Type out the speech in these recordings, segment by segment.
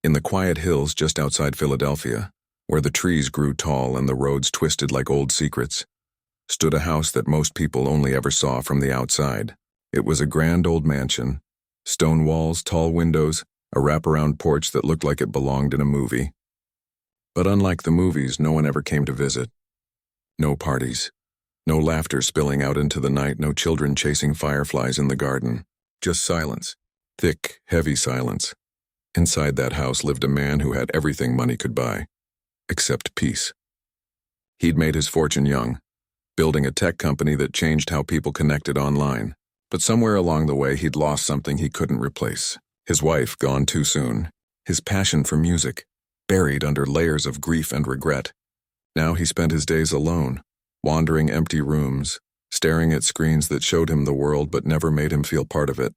In the quiet hills just outside Philadelphia, where the trees grew tall and the roads twisted like old secrets, stood a house that most people only ever saw from the outside. It was a grand old mansion, stone walls, tall windows, a wraparound porch that looked like it belonged in a movie. But unlike the movies, no one ever came to visit. No parties. No laughter spilling out into the night, no children chasing fireflies in the garden. Just silence. Thick, heavy silence. Inside that house lived a man who had everything money could buy, except peace. He'd made his fortune young, building a tech company that changed how people connected online. But somewhere along the way, he'd lost something he couldn't replace. His wife gone too soon. His passion for music, buried under layers of grief and regret. Now he spent his days alone, wandering empty rooms, staring at screens that showed him the world but never made him feel part of it.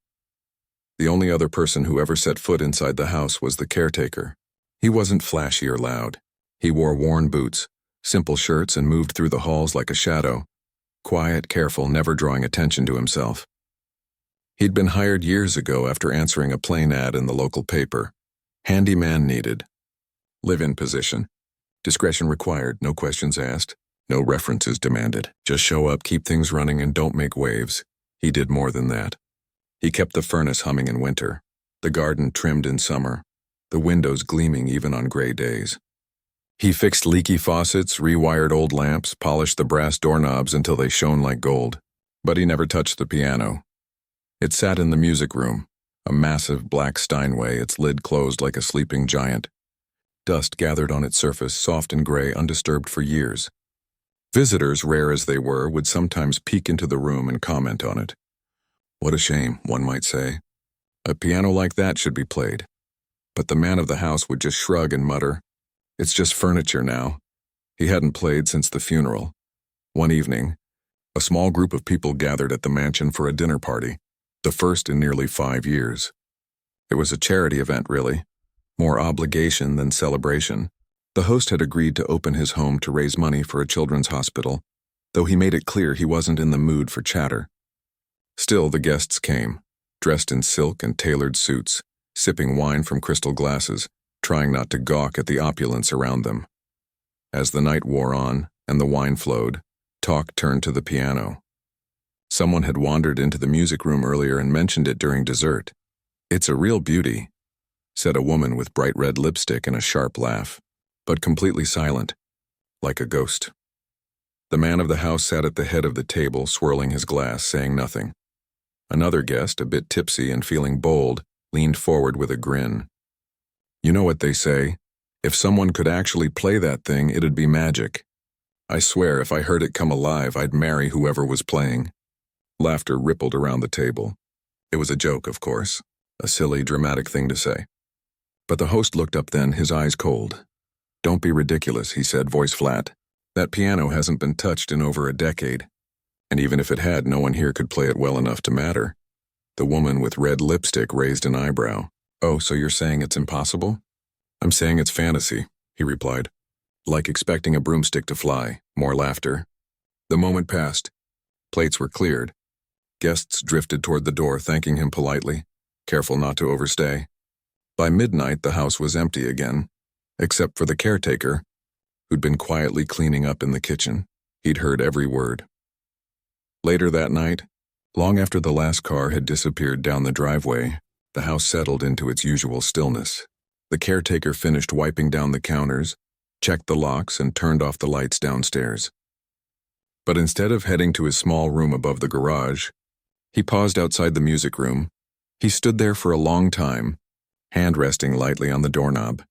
The only other person who ever set foot inside the house was the caretaker. He wasn't flashy or loud. He wore worn boots, simple shirts, and moved through the halls like a shadow, quiet, careful, never drawing attention to himself. He'd been hired years ago after answering a plain ad in the local paper. Handyman needed. Live-in position. Discretion required, no questions asked, no references demanded. Just show up, keep things running, and don't make waves. He did more than that. He kept the furnace humming in winter, the garden trimmed in summer, the windows gleaming even on gray days. He fixed leaky faucets, rewired old lamps, polished the brass doorknobs until they shone like gold. But he never touched the piano. It sat in the music room, a massive black Steinway, its lid closed like a sleeping giant. Dust gathered on its surface, soft and gray, undisturbed for years. Visitors, rare as they were, would sometimes peek into the room and comment on it. What a shame, one might say. A piano like that should be played. But the man of the house would just shrug and mutter, "It's just furniture now." He hadn't played since the funeral. One evening, a small group of people gathered at the mansion for a dinner party, the first in nearly 5 years. It was a charity event, really. More obligation than celebration. The host had agreed to open his home to raise money for a children's hospital, though he made it clear he wasn't in the mood for chatter. Still, the guests came, dressed in silk and tailored suits, sipping wine from crystal glasses, trying not to gawk at the opulence around them. As the night wore on and the wine flowed, talk turned to the piano. Someone had wandered into the music room earlier and mentioned it during dessert. "It's a real beauty," said a woman with bright red lipstick and a sharp laugh, but completely silent, like a ghost. The man of the house sat at the head of the table, swirling his glass, saying nothing. Another guest, a bit tipsy and feeling bold, leaned forward with a grin. "You know what they say, if someone could actually play that thing, it'd be magic. I swear if I heard it come alive, I'd marry whoever was playing." Laughter rippled around the table. It was a joke, of course, a silly, dramatic thing to say. But the host looked up then, his eyes cold. "Don't be ridiculous," he said, voice flat. "That piano hasn't been touched in over a decade. And even if it had, no one here could play it well enough to matter." The woman with red lipstick raised an eyebrow. "Oh, so you're saying it's impossible?" "I'm saying it's fantasy," he replied. "Like expecting a broomstick to fly." More laughter. The moment passed. Plates were cleared. Guests drifted toward the door, thanking him politely, careful not to overstay. By midnight, the house was empty again, except for the caretaker, who'd been quietly cleaning up in the kitchen. He'd heard every word. Later that night, long after the last car had disappeared down the driveway, the house settled into its usual stillness. The caretaker finished wiping down the counters, checked the locks, and turned off the lights downstairs. But instead of heading to his small room above the garage, he paused outside the music room. He stood there for a long time, hand resting lightly on the doorknob.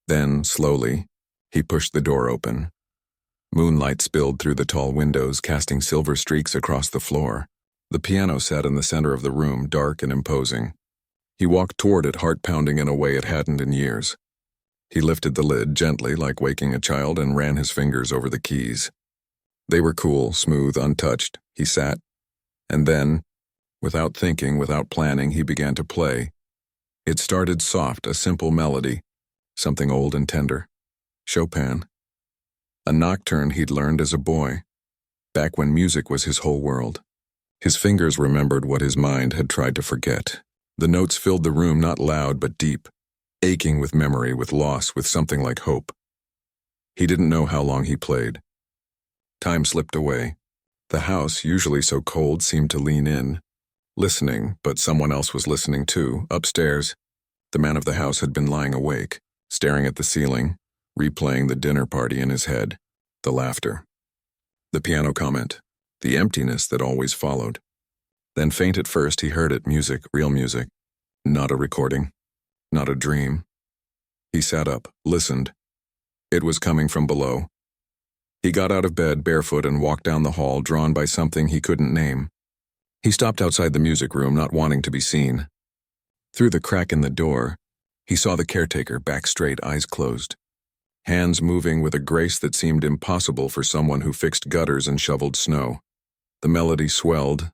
Then, slowly, he pushed the door open. Moonlight spilled through the tall windows, casting silver streaks across the floor. The piano sat in the center of the room, dark and imposing. He walked toward it, heart pounding in a way it hadn't in years. He lifted the lid gently, like waking a child, and ran his fingers over the keys. They were cool, smooth, untouched. He sat. And then, without thinking, without planning, he began to play. It started soft, a simple melody, something old and tender. Chopin. A nocturne he'd learned as a boy, back when music was his whole world. His fingers remembered what his mind had tried to forget. The notes filled the room, not loud but deep, aching with memory, with loss, with something like hope. He didn't know how long he played. Time slipped away. The house, usually so cold, seemed to lean in, listening, but someone else was listening too. Upstairs, the man of the house had been lying awake, staring at the ceiling, replaying the dinner party in his head, the laughter, the piano comment, the emptiness that always followed. Then faint at first, he heard it, music, real music, not a recording, not a dream. He sat up, listened. It was coming from below. He got out of bed barefoot and walked down the hall, drawn by something he couldn't name. He stopped outside the music room, not wanting to be seen. Through the crack in the door, he saw the caretaker, back straight, eyes closed, hands moving with a grace that seemed impossible for someone who fixed gutters and shoveled snow. The melody swelled,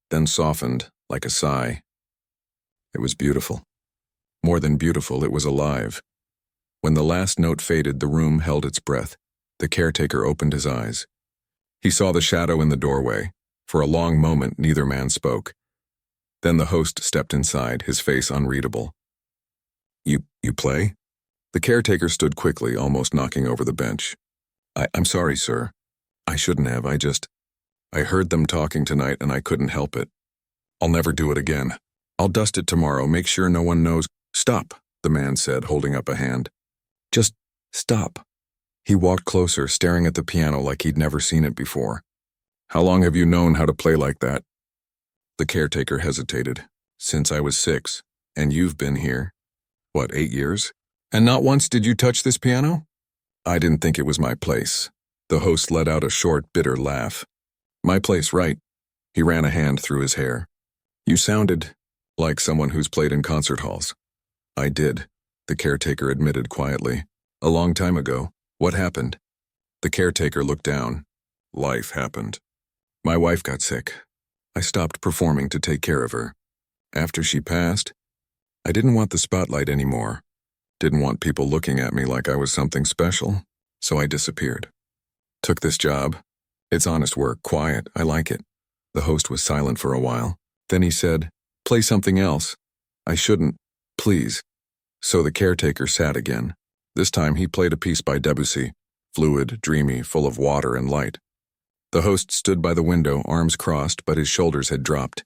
then softened like a sigh. It was beautiful. More than beautiful, it was alive. When the last note faded, the room held its breath. The caretaker opened his eyes. He saw the shadow in the doorway. For a long moment, neither man spoke. Then the host stepped inside, his face unreadable. You play?" The caretaker stood quickly, almost knocking over the bench. I'm sorry, sir. I shouldn't have. I heard them talking tonight and I couldn't help it. I'll never do it again. I'll dust it tomorrow, make sure no one knows." "Stop," the man said, holding up a hand. "Just stop." He walked closer, staring at the piano like he'd never seen it before. "How long have you known how to play like that?" The caretaker hesitated. "Since I was 6. And you've been here, what, 8 years? And not once did you touch this piano?" "I didn't think it was my place." The host let out a short, bitter laugh. "My place, right?" He ran a hand through his hair. "You sounded like someone who's played in concert halls." "I did," the caretaker admitted quietly. "A long time ago. What happened?" The caretaker looked down. "Life happened. My wife got sick. I stopped performing to take care of her. After she passed, I didn't want the spotlight anymore. Didn't want people looking at me like I was something special, so I disappeared. Took this job. It's honest work, quiet, I like it." The host was silent for a while. Then he said, "Play something else." "I shouldn't, please." So the caretaker sat again. This time he played a piece by Debussy, fluid, dreamy, full of water and light. The host stood by the window, arms crossed, but his shoulders had dropped.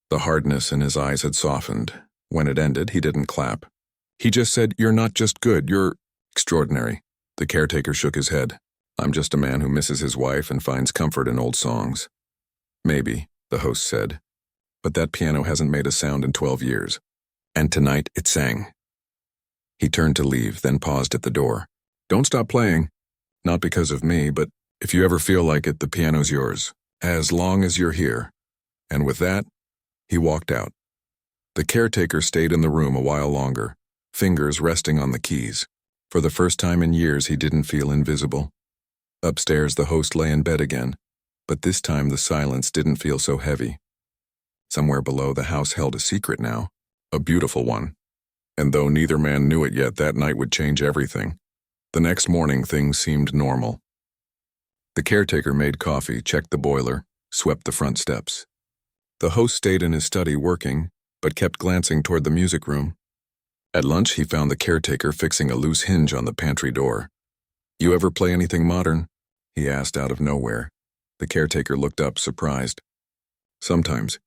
The hardness in his eyes had softened. When it ended, he didn't clap. He just said, "You're not just good, you're extraordinary." The caretaker shook his head. "I'm just a man who misses his wife and finds comfort in old songs." "Maybe," the host said, "but that piano hasn't made a sound in 12 years. And tonight it sang." He turned to leave, then paused at the door. "Don't stop playing. Not because of me, but if you ever feel like it, the piano's yours. As long as you're here." And with that, he walked out. The caretaker stayed in the room a while longer, fingers resting on the keys. For the first time in years, he didn't feel invisible. Upstairs, the host lay in bed again, but this time the silence didn't feel so heavy. Somewhere below, the house held a secret now, a beautiful one. And though neither man knew it yet, that night would change everything. The next morning, things seemed normal. The caretaker made coffee, checked the boiler, swept the front steps. The host stayed in his study working, but kept glancing toward the music room. At lunch, he found the caretaker fixing a loose hinge on the pantry door. "You ever play anything modern?" he asked out of nowhere. The caretaker looked up, surprised. "Sometimes.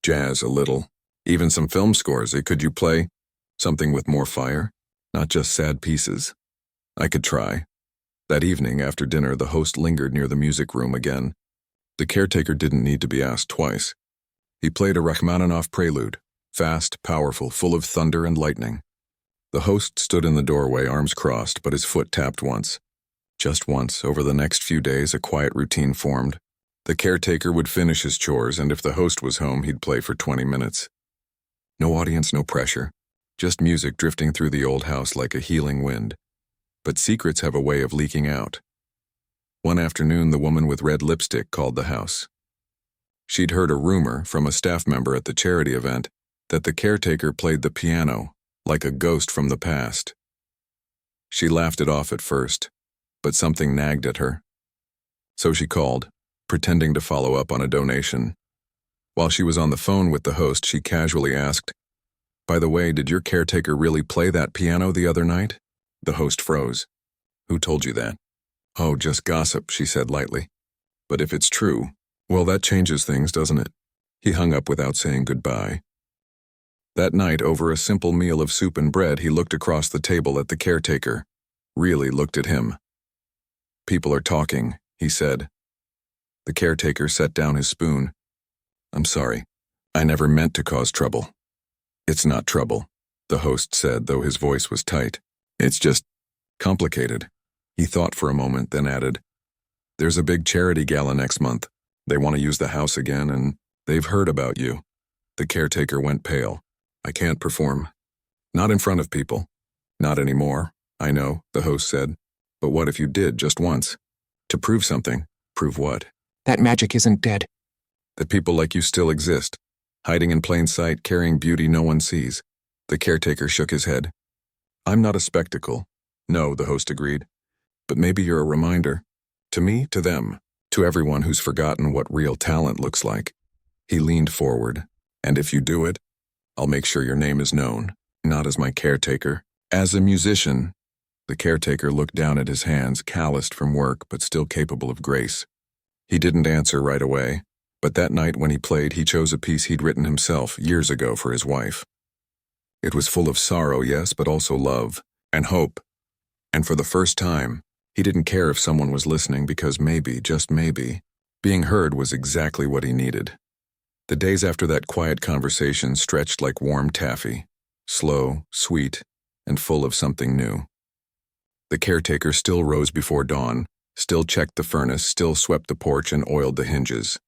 Jazz, a little. Even some film scores. Could you play something with more fire? Not just sad pieces." "I could try." That evening, after dinner, the host lingered near the music room again. The caretaker didn't need to be asked twice. He played a Rachmaninoff prelude, fast, powerful, full of thunder and lightning. The host stood in the doorway, arms crossed, but his foot tapped once. Just once, over the next few days, a quiet routine formed. The caretaker would finish his chores, and if the host was home, he'd play for 20 minutes. No audience, no pressure. Just music drifting through the old house like a healing wind. But secrets have a way of leaking out. One afternoon, the woman with red lipstick called the house. She'd heard a rumor from a staff member at the charity event that the caretaker played the piano, like a ghost from the past. She laughed it off at first, but something nagged at her. So she called, pretending to follow up on a donation. While she was on the phone with the host, she casually asked, By the way, did your caretaker really play that piano the other night? The host froze. Who told you that? Oh, just gossip, she said lightly. But if it's true, well, that changes things, doesn't it? He hung up without saying goodbye. That night, over a simple meal of soup and bread, he looked across the table at the caretaker. Really looked at him. People are talking, he said. The caretaker set down his spoon. I'm sorry. I never meant to cause trouble. It's not trouble, the host said, though his voice was tight. It's just complicated. He thought for a moment, then added, There's a big charity gala next month. They want to use the house again, and they've heard about you. The caretaker went pale. I can't perform. Not in front of people. Not anymore, I know, the host said. But what if you did just once? To prove something. Prove what? That magic isn't dead. That people like you still exist. Hiding in plain sight, carrying beauty no one sees. The caretaker shook his head. I'm not a spectacle. No, the host agreed. But maybe you're a reminder. To me, to them, to everyone who's forgotten what real talent looks like. He leaned forward. And if you do it, I'll make sure your name is known, not as my caretaker, as a musician. The caretaker looked down at his hands, calloused from work but still capable of grace. He didn't answer right away, but that night when he played, he chose a piece he'd written himself years ago for his wife. It was full of sorrow, yes, but also love and hope. And for the first time, he didn't care if someone was listening because maybe, just maybe, being heard was exactly what he needed. The days after that quiet conversation stretched like warm taffy, slow, sweet, and full of something new. The caretaker still rose before dawn, still checked the furnace, still swept the porch and oiled the hinges.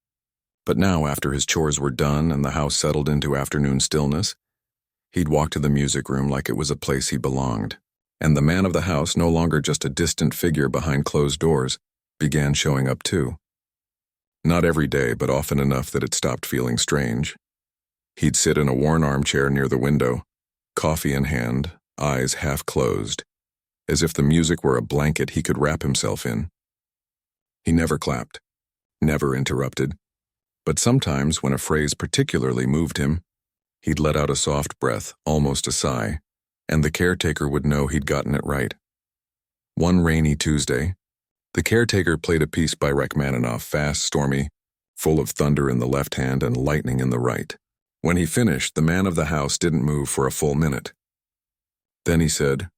But now, after his chores were done and the house settled into afternoon stillness, he'd walk to the music room like it was a place he belonged. And the man of the house, no longer just a distant figure behind closed doors, began showing up too. Not every day, but often enough that it stopped feeling strange. He'd sit in a worn armchair near the window, coffee in hand, eyes half closed, as if the music were a blanket he could wrap himself in. He never clapped, never interrupted, but sometimes when a phrase particularly moved him, he'd let out a soft breath, almost a sigh, and the caretaker would know he'd gotten it right. One rainy Tuesday, the caretaker played a piece by Rachmaninoff, fast, stormy, full of thunder in the left hand and lightning in the right. When he finished, the man of the house didn't move for a full minute. Then he said,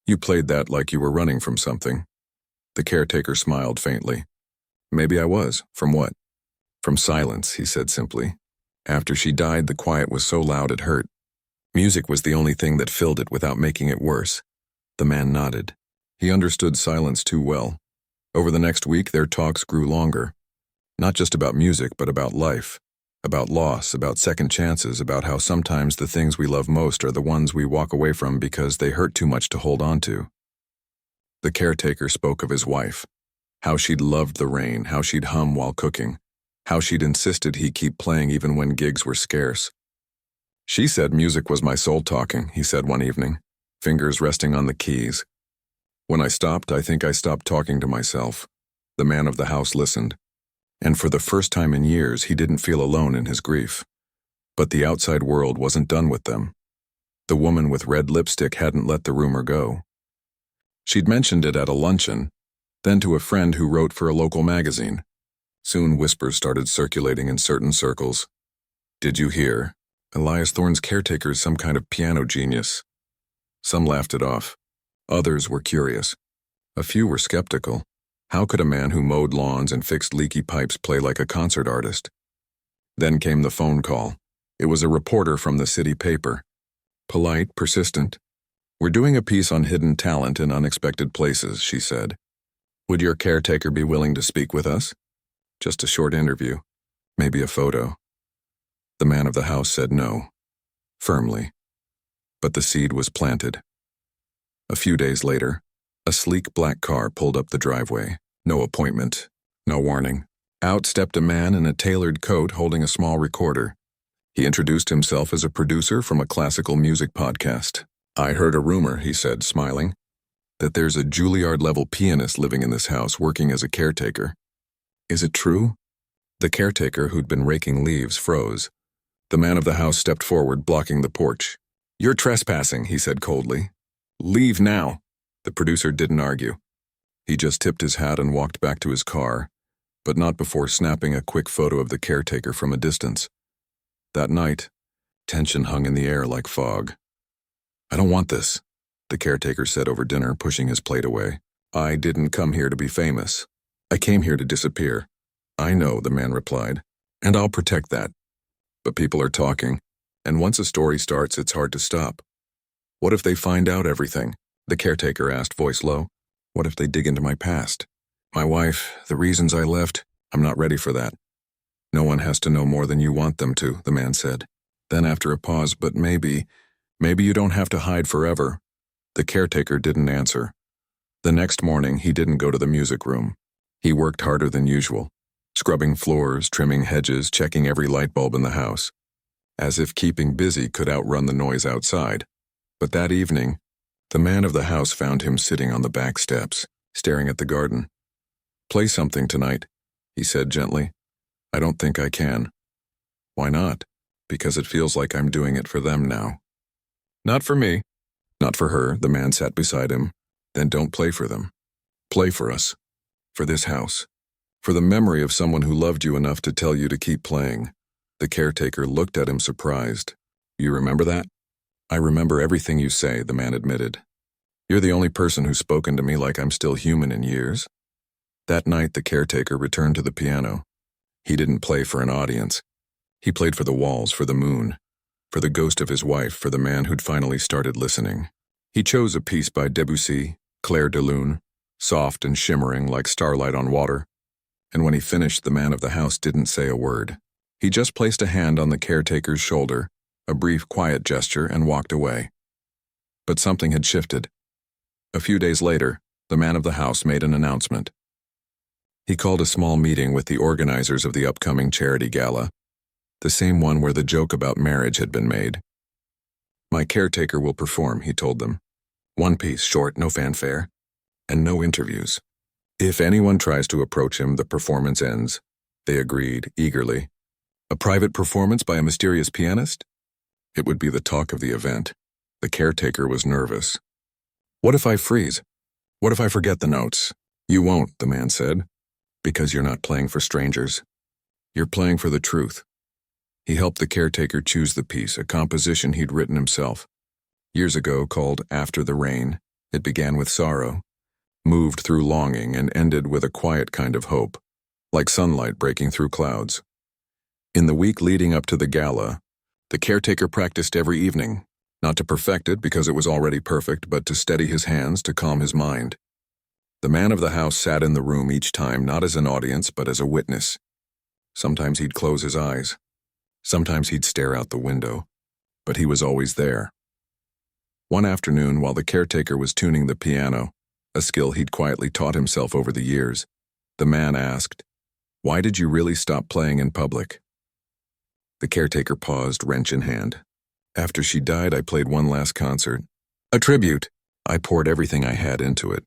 You played that like you were running from something. The caretaker smiled faintly. Maybe I was. From what? From silence, he said simply. After she died, the quiet was so loud it hurt. Music was the only thing that filled it without making it worse. The man nodded. He understood silence too well. Over the next week, their talks grew longer. Not just about music, but about life. About loss, about second chances, about how sometimes the things we love most are the ones we walk away from because they hurt too much to hold on to. The caretaker spoke of his wife. How she'd loved the rain, how she'd hum while cooking, how she'd insisted he keep playing even when gigs were scarce. She said music was my soul talking, he said one evening, fingers resting on the keys. When I stopped, I think I stopped talking to myself. The man of the house listened. And for the first time in years, he didn't feel alone in his grief. But the outside world wasn't done with them. The woman with red lipstick hadn't let the rumor go. She'd mentioned it at a luncheon, then to a friend who wrote for a local magazine. Soon whispers started circulating in certain circles. Did you hear? Elias Thorne's caretaker is some kind of piano genius. Some laughed it off. Others were curious. A few were skeptical. How could a man who mowed lawns and fixed leaky pipes play like a concert artist? Then came the phone call. It was a reporter from the city paper. Polite, persistent. We're doing a piece on hidden talent in unexpected places, she said. Would your caretaker be willing to speak with us? Just a short interview. Maybe a photo. The man of the house said no. Firmly. But the seed was planted. A few days later, a sleek black car pulled up the driveway. No appointment, no warning. Out stepped a man in a tailored coat holding a small recorder. He introduced himself as a producer from a classical music podcast. I heard a rumor, he said, smiling, that there's a Juilliard-level pianist living in this house working as a caretaker. Is it true? The caretaker, who'd been raking leaves, froze. The man of the house stepped forward, blocking the porch. "You're trespassing," he said coldly. "Leave now." The producer didn't argue. He just tipped his hat and walked back to his car, but not before snapping a quick photo of the caretaker from a distance. That night, tension hung in the air like fog. "I don't want this," the caretaker said over dinner, pushing his plate away. "I didn't come here to be famous. I came here to disappear." "I know," the man replied, "and I'll protect that. But people are talking, and once a story starts, it's hard to stop." "What if they find out everything?" the caretaker asked, voice low. "What if they dig into my past? My wife, the reasons I left, I'm not ready for that." "No one has to know more than you want them to," the man said. Then after a pause, "But maybe you don't have to hide forever." The caretaker didn't answer. The next morning, he didn't go to the music room. He worked harder than usual, scrubbing floors, trimming hedges, checking every light bulb in the house, as if keeping busy could outrun the noise outside. But that evening, the man of the house found him sitting on the back steps, staring at the garden. "Play something tonight," he said gently. "I don't think I can." "Why not?" "Because it feels like I'm doing it for them now." "Not for me." "Not for her," the man sat beside him. "Then don't play for them. Play for us. For this house. For the memory of someone who loved you enough to tell you to keep playing." The caretaker looked at him surprised. "You remember that?" "I remember everything you say," the man admitted. "You're the only person who's spoken to me like I'm still human in years." That night, the caretaker returned to the piano. He didn't play for an audience. He played for the walls, for the moon, for the ghost of his wife, for the man who'd finally started listening. He chose a piece by Debussy, Clair de Lune, soft and shimmering like starlight on water. And when he finished, the man of the house didn't say a word. He just placed a hand on the caretaker's shoulder, a brief, quiet gesture, and walked away. But something had shifted. A few days later, the man of the house made an announcement. He called a small meeting with the organizers of the upcoming charity gala, the same one where the joke about marriage had been made. "My caretaker will perform," he told them. "One piece, short, no fanfare, and no interviews. If anyone tries to approach him, the performance ends." They agreed, eagerly. A private performance by a mysterious pianist? It would be the talk of the event. The caretaker was nervous. "What if I freeze? What if I forget the notes?" "You won't," the man said, "because you're not playing for strangers. You're playing for the truth." He helped the caretaker choose the piece, a composition he'd written himself. Years ago, called After the Rain, it began with sorrow, moved through longing, and ended with a quiet kind of hope, like sunlight breaking through clouds. In the week leading up to the gala, the caretaker practiced every evening, not to perfect it because it was already perfect, but to steady his hands, to calm his mind. The man of the house sat in the room each time, not as an audience, but as a witness. Sometimes he'd close his eyes. Sometimes he'd stare out the window, but he was always there. One afternoon, while the caretaker was tuning the piano, a skill he'd quietly taught himself over the years, the man asked, "Why did you really stop playing in public?" The caretaker paused, wrench in hand. "After she died, I played one last concert. A tribute. I poured everything I had into it.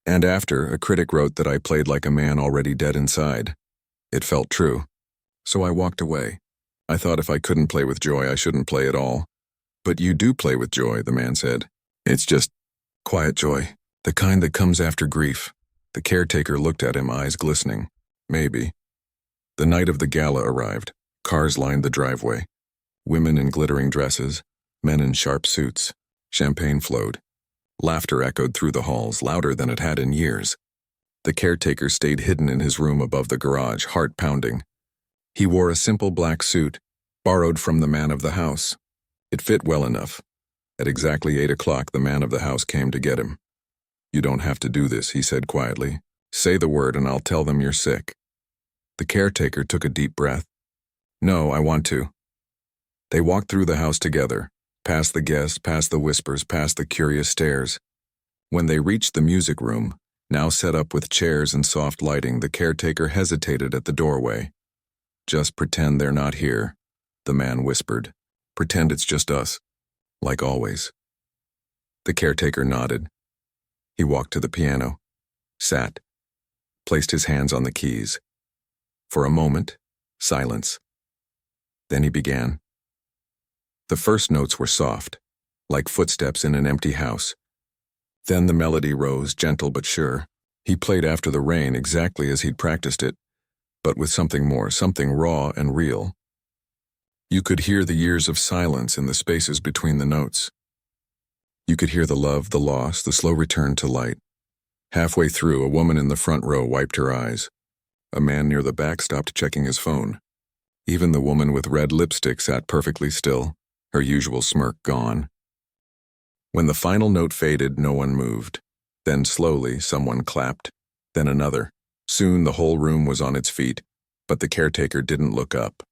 And after, a critic wrote that I played like a man already dead inside. It felt true. So I walked away. I thought if I couldn't play with joy, I shouldn't play at all. But you do play with joy," the man said. "It's just quiet joy, the kind that comes after grief." The caretaker looked at him, eyes glistening. "Maybe." The night of the gala arrived. Cars lined the driveway. Women in glittering dresses, men in sharp suits. Champagne flowed. Laughter echoed through the halls, louder than it had in years. The caretaker stayed hidden in his room above the garage, heart pounding. He wore a simple black suit, borrowed from the man of the house. It fit well enough. At exactly 8 o'clock, the man of the house came to get him. "You don't have to do this," he said quietly. "Say the word and I'll tell them you're sick." The caretaker took a deep breath. "No, I want to." They walked through the house together, past the guests, past the whispers, past the curious stares. When they reached the music room, now set up with chairs and soft lighting, the caretaker hesitated at the doorway. "Just pretend they're not here," the man whispered. "Pretend it's just us, like always." The caretaker nodded. He walked to the piano, sat, placed his hands on the keys. For a moment, silence. Then he began. The first notes were soft, like footsteps in an empty house. Then the melody rose, gentle but sure. He played After the Rain exactly as he'd practiced it, but with something more, something raw and real. You could hear the years of silence in the spaces between the notes. You could hear the love, the loss, the slow return to light. Halfway through, a woman in the front row wiped her eyes. A man near the back stopped checking his phone. Even the woman with red lipstick sat perfectly still, her usual smirk gone. When the final note faded, no one moved. Then slowly, someone clapped, then another. Soon the whole room was on its feet, but the caretaker didn't look up.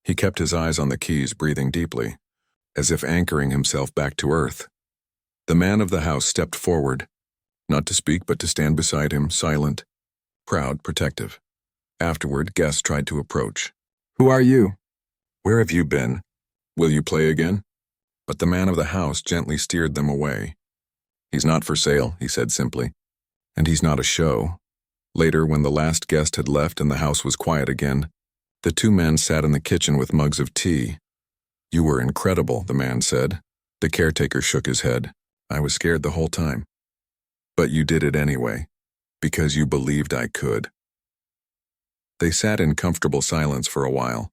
He kept his eyes on the keys, breathing deeply, as if anchoring himself back to earth. The man of the house stepped forward, not to speak but to stand beside him, silent, proud, protective. Afterward, guests tried to approach. "Who are you? Where have you been? Will you play again?" But the man of the house gently steered them away. "He's not for sale," he said simply. "And he's not a show." Later, when the last guest had left and the house was quiet again, the two men sat in the kitchen with mugs of tea. "You were incredible," the man said. The caretaker shook his head. "I was scared the whole time. But you did it anyway, because you believed I could." They sat in comfortable silence for a while.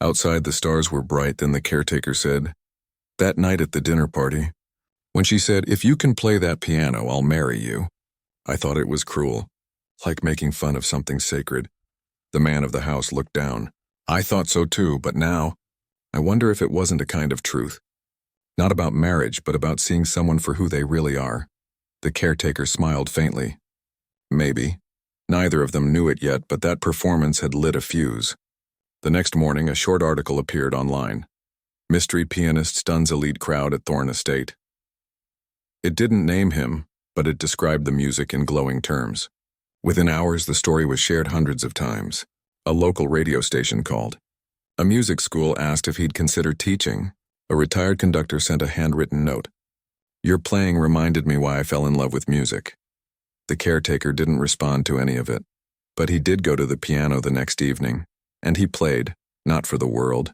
Outside, the stars were bright, then the caretaker said, "That night at the dinner party, when she said, 'If you can play that piano, I'll marry you,' I thought it was cruel, like making fun of something sacred." The man of the house looked down. "I thought so too, but now, I wonder if it wasn't a kind of truth. Not about marriage, but about seeing someone for who they really are." The caretaker smiled faintly. Maybe. Neither of them knew it yet, but that performance had lit a fuse. The next morning, a short article appeared online. "Mystery pianist stuns elite crowd at Thorne Estate." It didn't name him, but it described the music in glowing terms. Within hours, the story was shared hundreds of times. A local radio station called. A music school asked if he'd consider teaching. A retired conductor sent a handwritten note. "Your playing reminded me why I fell in love with music." The caretaker didn't respond to any of it, but he did go to the piano the next evening, and he played, not for the world,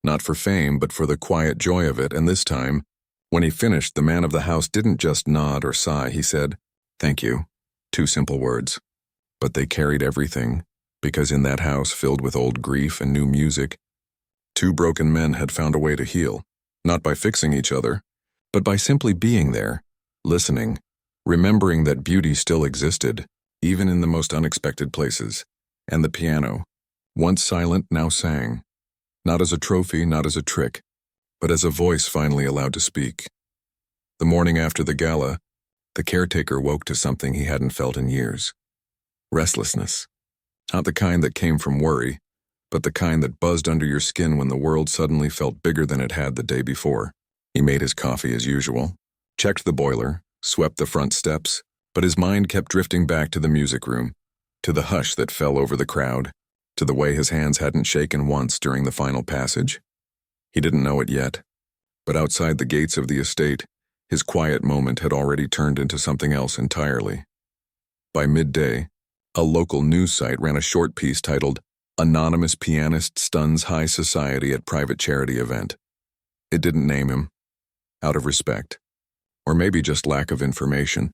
not for fame, but for the quiet joy of it, and this time, when he finished, the man of the house didn't just nod or sigh, he said, "Thank you." 2 simple words. But they carried everything, because in that house filled with old grief and new music, 2 broken men had found a way to heal, not by fixing each other, but by simply being there, listening, remembering that beauty still existed, even in the most unexpected places. And the piano, once silent, now sang, not as a trophy, not as a trick, but as a voice finally allowed to speak. The morning after the gala, the caretaker woke to something he hadn't felt in years. Restlessness. Not the kind that came from worry, but the kind that buzzed under your skin when the world suddenly felt bigger than it had the day before. He made his coffee as usual, checked the boiler, swept the front steps, but his mind kept drifting back to the music room, to the hush that fell over the crowd, to the way his hands hadn't shaken once during the final passage. He didn't know it yet, but outside the gates of the estate, his quiet moment had already turned into something else entirely. By midday, a local news site ran a short piece titled, "Anonymous Pianist Stuns High Society at Private Charity Event." It didn't name him, out of respect, or maybe just lack of information,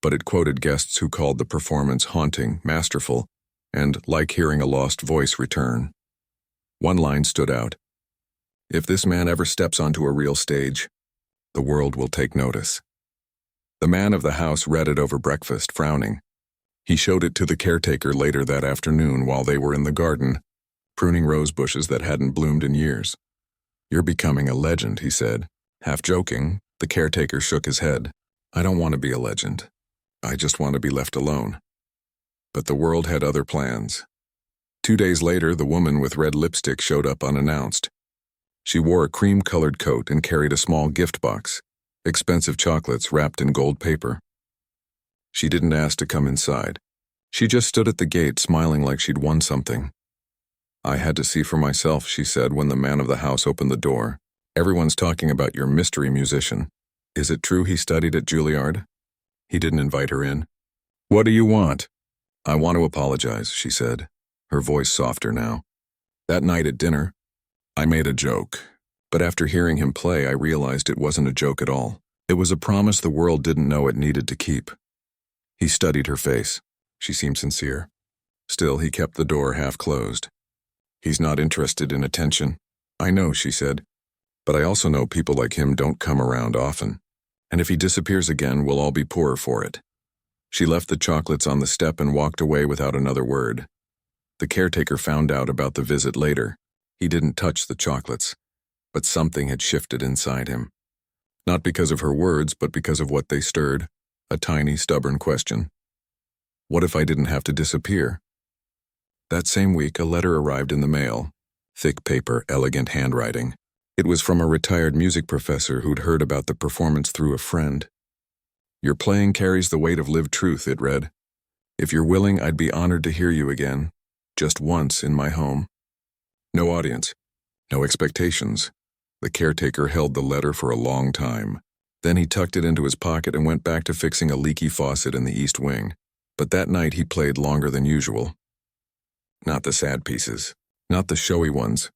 but it quoted guests who called the performance haunting, masterful, and like hearing a lost voice return. One line stood out. "If this man ever steps onto a real stage, the world will take notice." The man of the house read it over breakfast, frowning. He showed it to the caretaker later that afternoon while they were in the garden, pruning rose bushes that hadn't bloomed in years. "You're becoming a legend," he said. Half joking, the caretaker shook his head. "I don't want to be a legend. I just want to be left alone." But the world had other plans. 2 days later, the woman with red lipstick showed up unannounced. She wore a cream-colored coat and carried a small gift box, expensive chocolates wrapped in gold paper. She didn't ask to come inside. She just stood at the gate, smiling like she'd won something. "I had to see for myself," she said when the man of the house opened the door. "Everyone's talking about your mystery musician. Is it true he studied at Juilliard?" He didn't invite her in. "What do you want?" "I want to apologize," she said, her voice softer now. "That night at dinner, I made a joke, But after hearing him play, I realized it wasn't a joke at all. It was a promise the world didn't know it needed to keep. He studied her face. She seemed sincere. Still, he kept the door half closed. He's not interested in attention. I know, she said. But I also know people like him don't come around often. And if he disappears again, we'll all be poorer for it. She left the chocolates on the step and walked away without another word. The caretaker found out about the visit later. He didn't touch the chocolates, but something had shifted inside him. Not because of her words, but because of what they stirred, a tiny, stubborn question. What if I didn't have to disappear? That same week, a letter arrived in the mail. Thick paper, elegant handwriting. It was from a retired music professor who'd heard about the performance through a friend. Your playing carries the weight of lived truth, it read. If you're willing, I'd be honored to hear you again. Just once in my home. No audience. No expectations. The caretaker held the letter for a long time. Then he tucked it into his pocket and went back to fixing a leaky faucet in the east wing. But that night he played longer than usual. Not the sad pieces. Not the showy ones.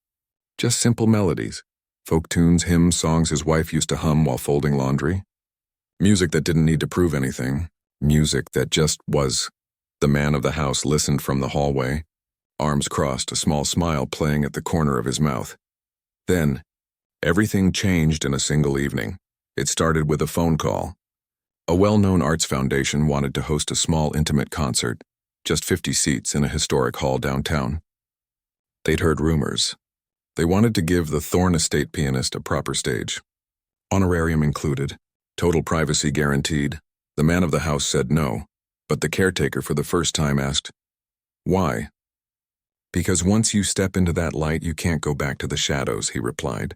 Just simple melodies. Folk tunes, hymns, songs his wife used to hum while folding laundry. Music that didn't need to prove anything. Music that just was. The man of the house listened from the hallway, arms crossed, a small smile playing at the corner of his mouth. Then, everything changed in a single evening. It started with a phone call. A well-known arts foundation wanted to host a small, intimate concert, just 50 seats in a historic hall downtown. They'd heard rumors. They wanted to give the Thorne Estate pianist a proper stage. Honorarium included, total privacy guaranteed. The man of the house said no, but the caretaker for the first time asked, "Why?" "Because once you step into that light, you can't go back to the shadows," he replied.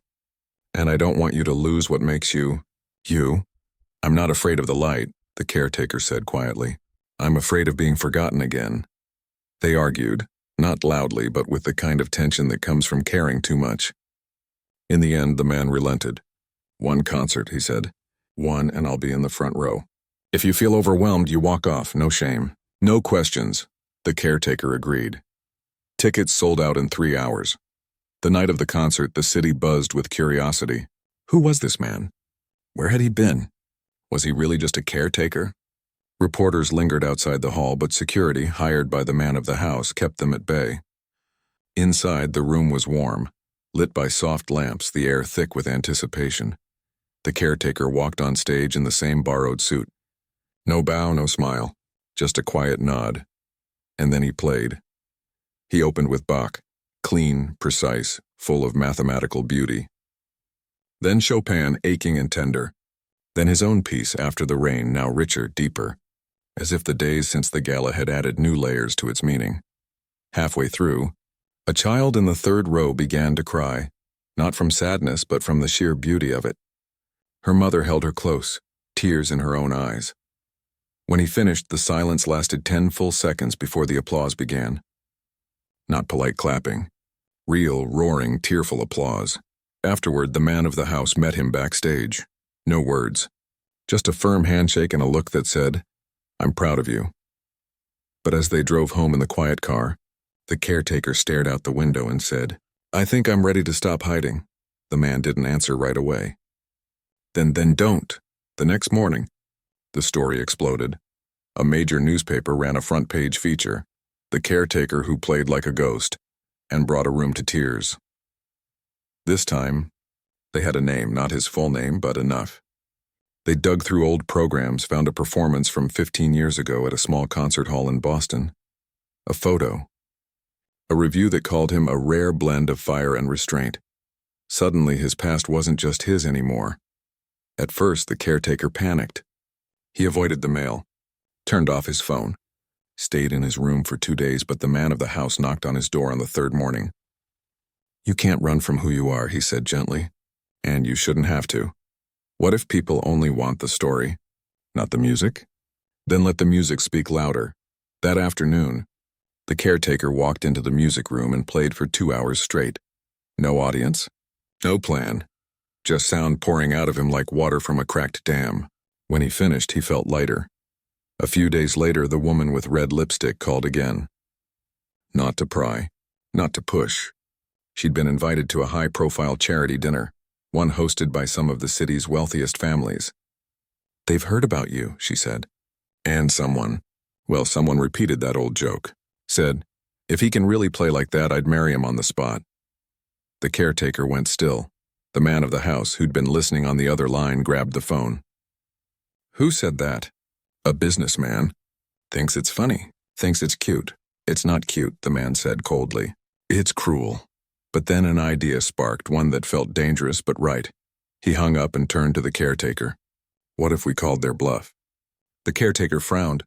"And I don't want you to lose what makes you, you." "I'm not afraid of the light," the caretaker said quietly. "I'm afraid of being forgotten again." They argued, not loudly, but with the kind of tension that comes from caring too much. In the end, the man relented. "One concert," he said. "One, and I'll be in the front row. If you feel overwhelmed, you walk off, no shame. No questions." The caretaker agreed. Tickets sold out in 3 hours. The night of the concert, the city buzzed with curiosity. Who was this man? Where had he been? Was he really just a caretaker? Reporters lingered outside the hall, but security, hired by the man of the house, kept them at bay. Inside, the room was warm, lit by soft lamps, the air thick with anticipation. The caretaker walked on stage in the same borrowed suit. No bow, no smile, just a quiet nod. And then he played. He opened with Bach, clean, precise, full of mathematical beauty. Then Chopin, aching and tender. Then his own piece, After the Rain, now richer, deeper, as if the days since the gala had added new layers to its meaning. Halfway through, a child in the third row began to cry, not from sadness but from the sheer beauty of it. Her mother held her close, tears in her own eyes. When he finished, the silence lasted 10 full seconds before the applause began. Not polite clapping. Real, roaring, tearful applause. Afterward, the man of the house met him backstage. No words. Just a firm handshake and a look that said, "I'm proud of you." But as they drove home in the quiet car, the caretaker stared out the window and said, "I think I'm ready to stop hiding." The man didn't answer right away. Then don't. The next morning, the story exploded. A major newspaper ran a front-page feature. The caretaker who played like a ghost and brought a room to tears. This time, they had a name, not his full name, but enough. They dug through old programs, found a performance from 15 years ago at a small concert hall in Boston. A photo. A review that called him a rare blend of fire and restraint. Suddenly, his past wasn't just his anymore. At first, the caretaker panicked. He avoided the mail, turned off his phone, stayed in his room for 2 days, but the man of the house knocked on his door on the third morning. "You can't run from who you are," he said gently, "and you shouldn't have to. What if people only want the story, not the music? Then let the music speak louder." That afternoon, the caretaker walked into the music room and played for 2 hours straight. No audience, no plan, just sound pouring out of him like water from a cracked dam. When he finished, he felt lighter. A few days later, the woman with red lipstick called again. Not to pry, not to push. She'd been invited to a high-profile charity dinner. one hosted by some of the city's wealthiest families. "They've heard about you," she said. And someone repeated that old joke, said, "If he can really play like that, I'd marry him on the spot." The caretaker went still. The man of the house, who'd been listening on the other line, grabbed the phone. "Who said that?" "A businessman. Thinks it's funny. Thinks it's cute." "It's not cute," the man said coldly. "It's cruel." But then an idea sparked, one that felt dangerous but right. He hung up and turned to the caretaker. "What if we called their bluff?" The caretaker frowned.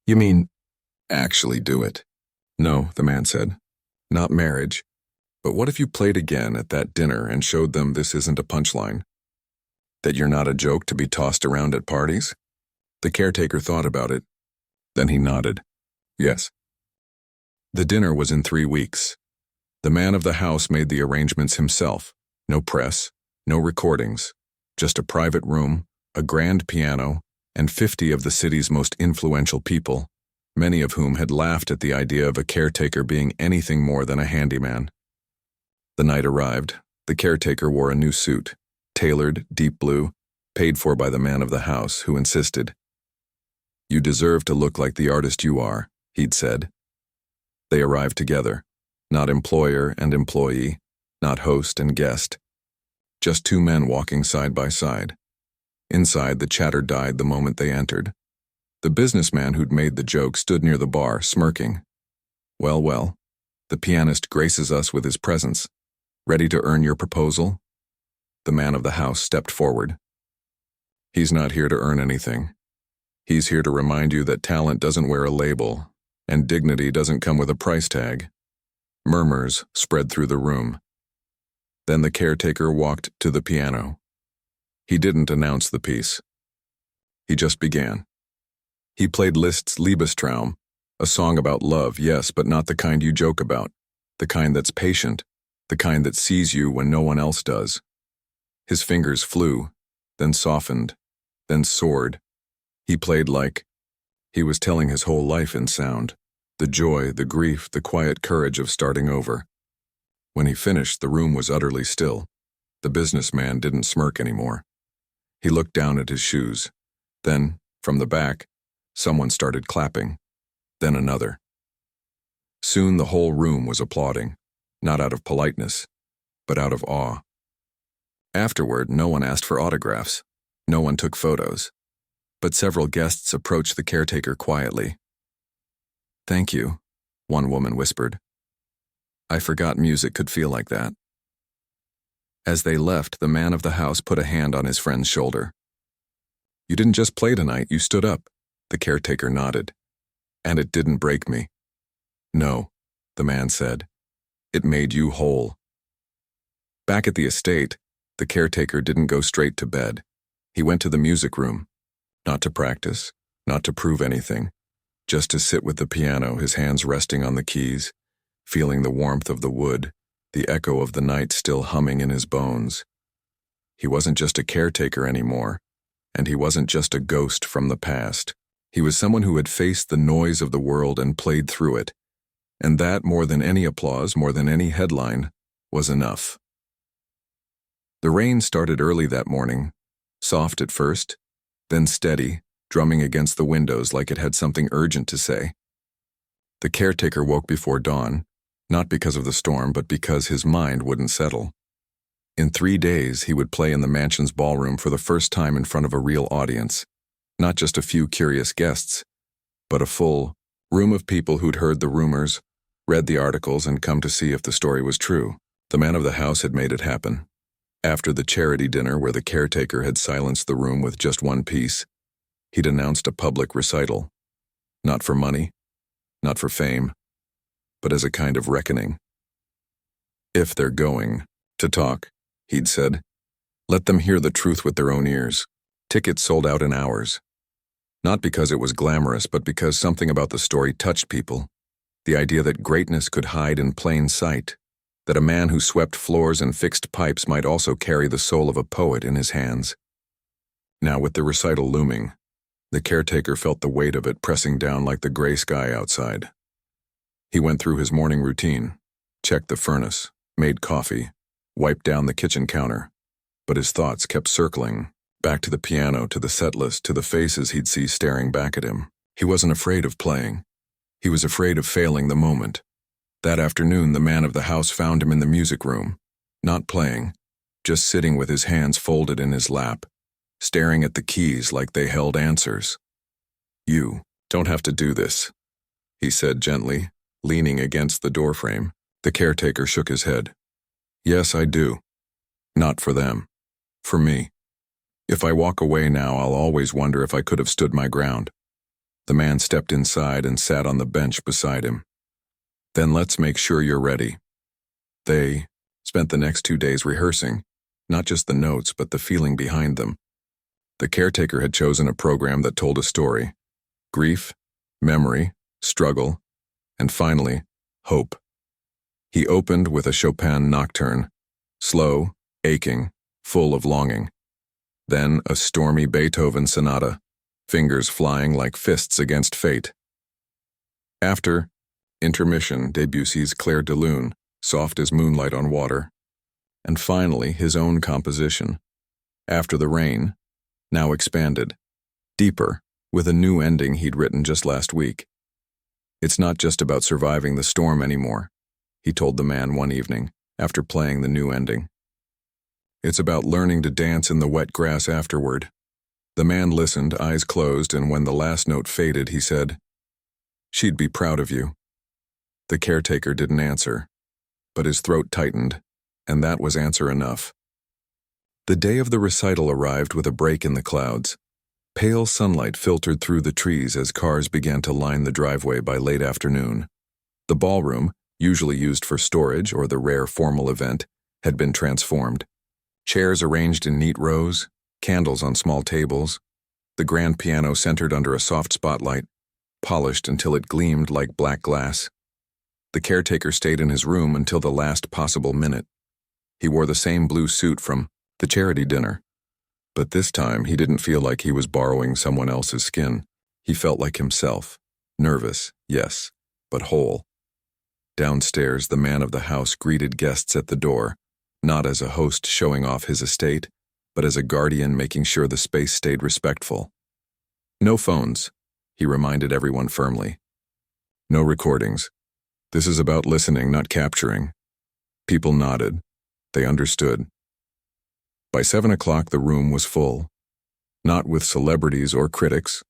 "You mean actually do it?" "No," the man said. "Not marriage. But what if you played again at that dinner and showed them this isn't a punchline? That you're not a joke to be tossed around at parties?" The caretaker thought about it. Then he nodded. "Yes." The dinner was in 3 weeks. The man of the house made the arrangements himself. No press, no recordings, just a private room, a grand piano, and 50 of the city's most influential people, many of whom had laughed at the idea of a caretaker being anything more than a handyman. The night arrived. The caretaker wore a new suit, tailored, deep blue, paid for by the man of the house, who insisted. "You deserve to look like the artist you are," he'd said. They arrived together, not employer and employee, not host and guest. Just two men walking side by side. Inside, the chatter died the moment they entered. The businessman who'd made the joke stood near the bar, smirking. "Well, well, the pianist graces us with his presence. Ready to earn your proposal?" The man of the house stepped forward. "He's not here to earn anything. He's here to remind you that talent doesn't wear a label, and dignity doesn't come with a price tag." Murmurs spread through the room. Then the caretaker walked to the piano. He didn't announce the piece. He just began. He played Liszt's Liebestraum, a song about love, yes, but not the kind you joke about, the kind that's patient, the kind that sees you when no one else does. His fingers flew, then softened, then soared. He played like he was telling his whole life in sound, the joy, the grief, the quiet courage of starting over. When he finished, the room was utterly still. The businessman didn't smirk anymore. He looked down at his shoes. Then, from the back, someone started clapping. Then another. Soon the whole room was applauding, not out of politeness, but out of awe. Afterward, no one asked for autographs. No one took photos. But several guests approached the caretaker quietly. "Thank you," one woman whispered. "I forgot music could feel like that." As they left, the man of the house put a hand on his friend's shoulder. "You didn't just play tonight, you stood up." The caretaker nodded. "And it didn't break me." "No," the man said. "It made you whole." Back at the estate, the caretaker didn't go straight to bed. He went to the music room, not to practice, not to prove anything, just to sit with the piano, his hands resting on the keys, feeling the warmth of the wood, the echo of the night still humming in his bones. He wasn't just a caretaker anymore, and he wasn't just a ghost from the past. He was someone who had faced the noise of the world and played through it, and that, more than any applause, more than any headline, was enough. The rain started early that morning, soft at first, then steady, drumming against the windows like it had something urgent to say. The caretaker woke before dawn, not because of the storm, but because his mind wouldn't settle. In 3 days, he would play in the mansion's ballroom for the first time in front of a real audience, not just a few curious guests, but a full room of people who'd heard the rumors, read the articles, and come to see if the story was true. The man of the house had made it happen. After the charity dinner where the caretaker had silenced the room with just one piece, he'd announced a public recital. Not for money, not for fame, but as a kind of reckoning. "If they're going to talk," he'd said, "let them hear the truth with their own ears." Tickets sold out in hours. Not because it was glamorous, but because something about the story touched people. The idea that greatness could hide in plain sight, that a man who swept floors and fixed pipes might also carry the soul of a poet in his hands. Now, with the recital looming, the caretaker felt the weight of it pressing down like the gray sky outside. He went through his morning routine, checked the furnace, made coffee, wiped down the kitchen counter. But his thoughts kept circling, back to the piano, to the set list, to the faces he'd see staring back at him. He wasn't afraid of playing. He was afraid of failing the moment. That afternoon, the man of the house found him in the music room, not playing, just sitting with his hands folded in his lap, staring at the keys like they held answers. "You don't have to do this," he said gently, leaning against the doorframe. The caretaker shook his head. "Yes, I do. Not for them. For me. If I walk away now, I'll always wonder if I could have stood my ground." The man stepped inside and sat on the bench beside him. "Then let's make sure you're ready." They spent the next 2 days rehearsing, not just the notes, but the feeling behind them. The caretaker had chosen a program that told a story: grief, memory, struggle, and finally, hope. He opened with a Chopin nocturne, slow, aching, full of longing. Then a stormy Beethoven sonata, fingers flying like fists against fate. After, intermission, Debussy's Clair de Lune, soft as moonlight on water. And finally, his own composition, After the Rain, now expanded, deeper, with a new ending he'd written just last week. "It's not just about surviving the storm anymore," he told the man one evening, after playing the new ending. "It's about learning to dance in the wet grass afterward." The man listened, eyes closed, and when the last note faded, he said, "She'd be proud of you." The caretaker didn't answer, but his throat tightened, and that was answer enough. The day of the recital arrived with a break in the clouds. Pale sunlight filtered through the trees as cars began to line the driveway by late afternoon. The ballroom, usually used for storage or the rare formal event, had been transformed. Chairs arranged in neat rows, candles on small tables, the grand piano centered under a soft spotlight, polished until it gleamed like black glass. The caretaker stayed in his room until the last possible minute. He wore the same blue suit from the charity dinner. But this time, he didn't feel like he was borrowing someone else's skin. He felt like himself. Nervous, yes, but whole. Downstairs, the man of the house greeted guests at the door, not as a host showing off his estate, but as a guardian making sure the space stayed respectful. "No phones," he reminded everyone firmly. "No recordings. This is about listening, not capturing." People nodded. They understood. By 7 o'clock, the room was full. Not with celebrities or critics,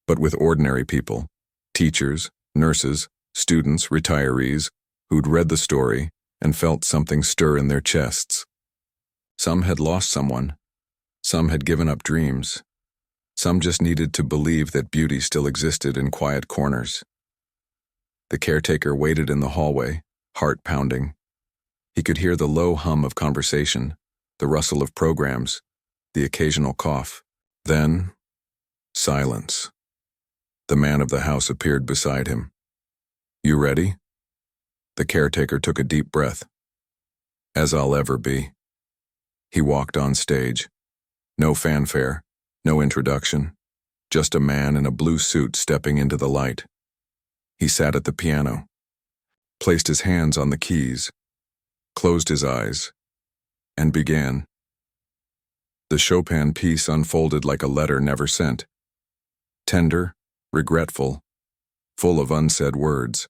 but with ordinary people, teachers, nurses, students, retirees, who'd read the story and felt something stir in their chests. Some had lost someone. Some had given up dreams. Some just needed to believe that beauty still existed in quiet corners. The caretaker waited in the hallway, heart pounding. He could hear the low hum of conversation, the rustle of programs, the occasional cough. Then, silence. The man of the house appeared beside him. "You ready?" The caretaker took a deep breath. "As I'll ever be." He walked on stage. No fanfare, no introduction, just a man in a blue suit stepping into the light. He sat at the piano, placed his hands on the keys, closed his eyes, and began. The Chopin piece unfolded like a letter never sent. Tender, regretful, full of unsaid words.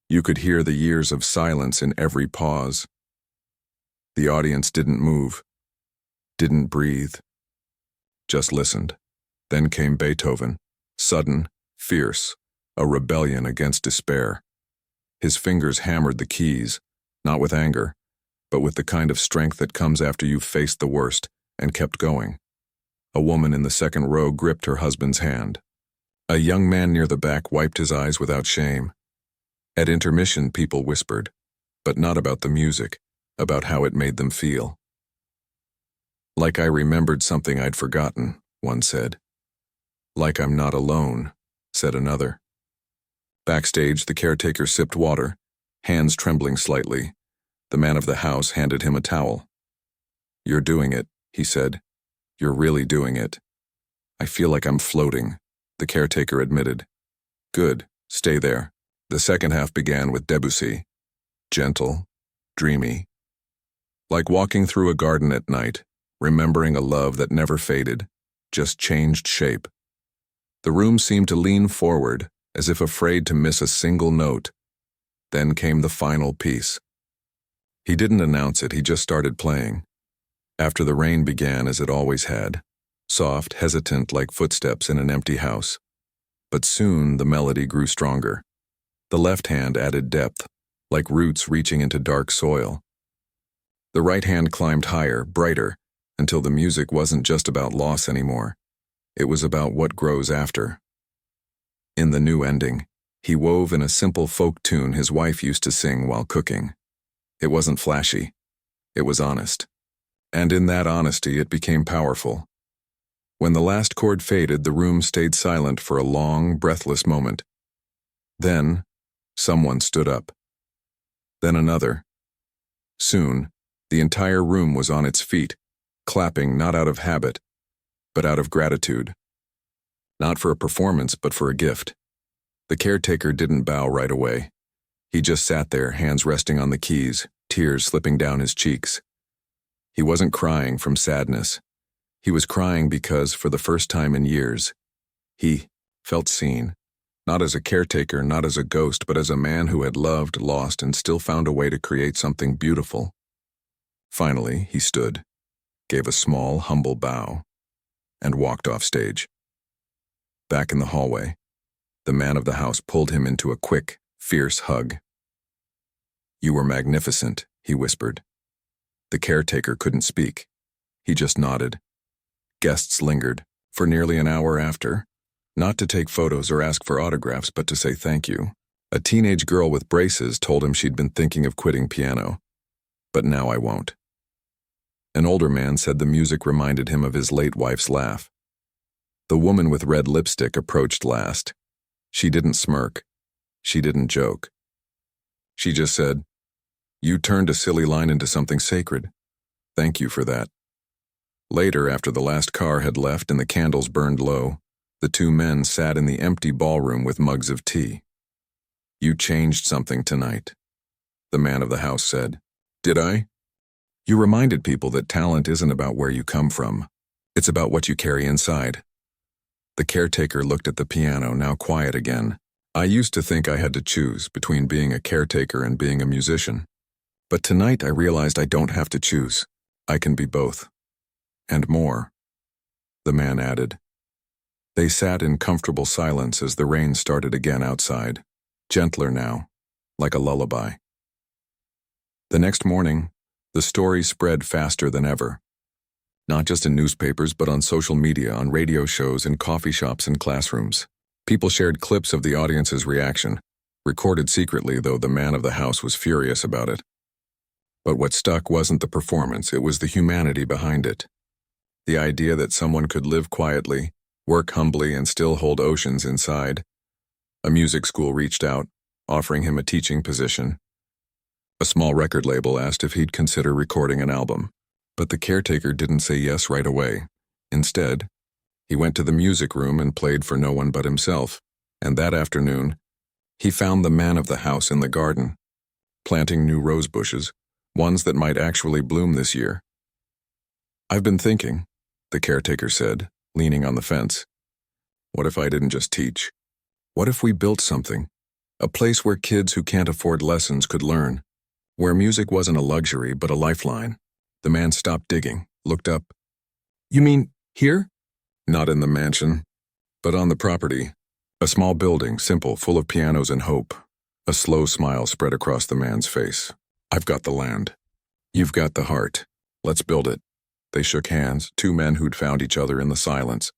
You could hear the years of silence in every pause. The audience didn't move, didn't breathe, just listened. Then came Beethoven, sudden, fierce, a rebellion against despair. His fingers hammered the keys, not with anger, but with the kind of strength that comes after you've faced the worst and kept going. A woman in the second row gripped her husband's hand. A young man near the back wiped his eyes without shame. At intermission, people whispered, but not about the music, about how it made them feel. "Like I remembered something I'd forgotten," one said. "Like I'm not alone," said another. Backstage, the caretaker sipped water, hands trembling slightly. The man of the house handed him a towel. "You're doing it," he said. "You're really doing it." "I feel like I'm floating," the caretaker admitted. "Good, stay there." The second half began with Debussy, gentle, dreamy. Like walking through a garden at night, remembering a love that never faded, just changed shape. The room seemed to lean forward, as if afraid to miss a single note. Then came the final piece. He didn't announce it, he just started playing. After the rain began, as it always had, soft, hesitant like footsteps in an empty house. But soon the melody grew stronger. The left hand added depth, like roots reaching into dark soil. The right hand climbed higher, brighter, until the music wasn't just about loss anymore. It was about what grows after. In the new ending, he wove in a simple folk tune his wife used to sing while cooking. It wasn't flashy. It was honest. And in that honesty, it became powerful. When the last chord faded, the room stayed silent for a long, breathless moment. Then, someone stood up. Then another. Soon, the entire room was on its feet, clapping not out of habit, but out of gratitude. Not for a performance, but for a gift. The caretaker didn't bow right away. He just sat there, hands resting on the keys, tears slipping down his cheeks. He wasn't crying from sadness. He was crying because, for the first time in years, he felt seen. Not as a caretaker, not as a ghost, but as a man who had loved, lost, and still found a way to create something beautiful. Finally, he stood, gave a small, humble bow, and walked off stage. Back in the hallway, the man of the house pulled him into a quick, fierce hug. "You were magnificent," he whispered. The caretaker couldn't speak. He just nodded. Guests lingered, for nearly an hour after, not to take photos or ask for autographs, but to say thank you. A teenage girl with braces told him she'd been thinking of quitting piano. "But now I won't." An older man said the music reminded him of his late wife's laugh. The woman with red lipstick approached last. She didn't smirk. She didn't joke. She just said, "You turned a silly line into something sacred. Thank you for that." Later, after the last car had left and the candles burned low, the two men sat in the empty ballroom with mugs of tea. "You changed something tonight," the man of the house said. "Did I?" "You reminded people that talent isn't about where you come from. It's about what you carry inside." The caretaker looked at the piano, now quiet again. "I used to think I had to choose between being a caretaker and being a musician. But tonight I realized I don't have to choose. I can be both. And more," the man added. They sat in comfortable silence as the rain started again outside, gentler now, like a lullaby. The next morning, the story spread faster than ever. Not just in newspapers, but on social media, on radio shows, in coffee shops and classrooms. People shared clips of the audience's reaction, recorded secretly, though the man of the house was furious about it. But what stuck wasn't the performance, it was the humanity behind it. The idea that someone could live quietly, work humbly, and still hold oceans inside. A music school reached out, offering him a teaching position. A small record label asked if he'd consider recording an album. But the caretaker didn't say yes right away. Instead, he went to the music room and played for no one but himself. And that afternoon, he found the man of the house in the garden, planting new rose bushes, ones that might actually bloom this year. "I've been thinking," the caretaker said, leaning on the fence. "What if I didn't just teach? What if we built something? A place where kids who can't afford lessons could learn. Where music wasn't a luxury, but a lifeline." The man stopped digging, looked up. "You mean here?" "Not in the mansion, but on the property. A small building, simple, full of pianos and hope." A slow smile spread across the man's face. "I've got the land. You've got the heart. Let's build it." They shook hands, two men who'd found each other in the silence,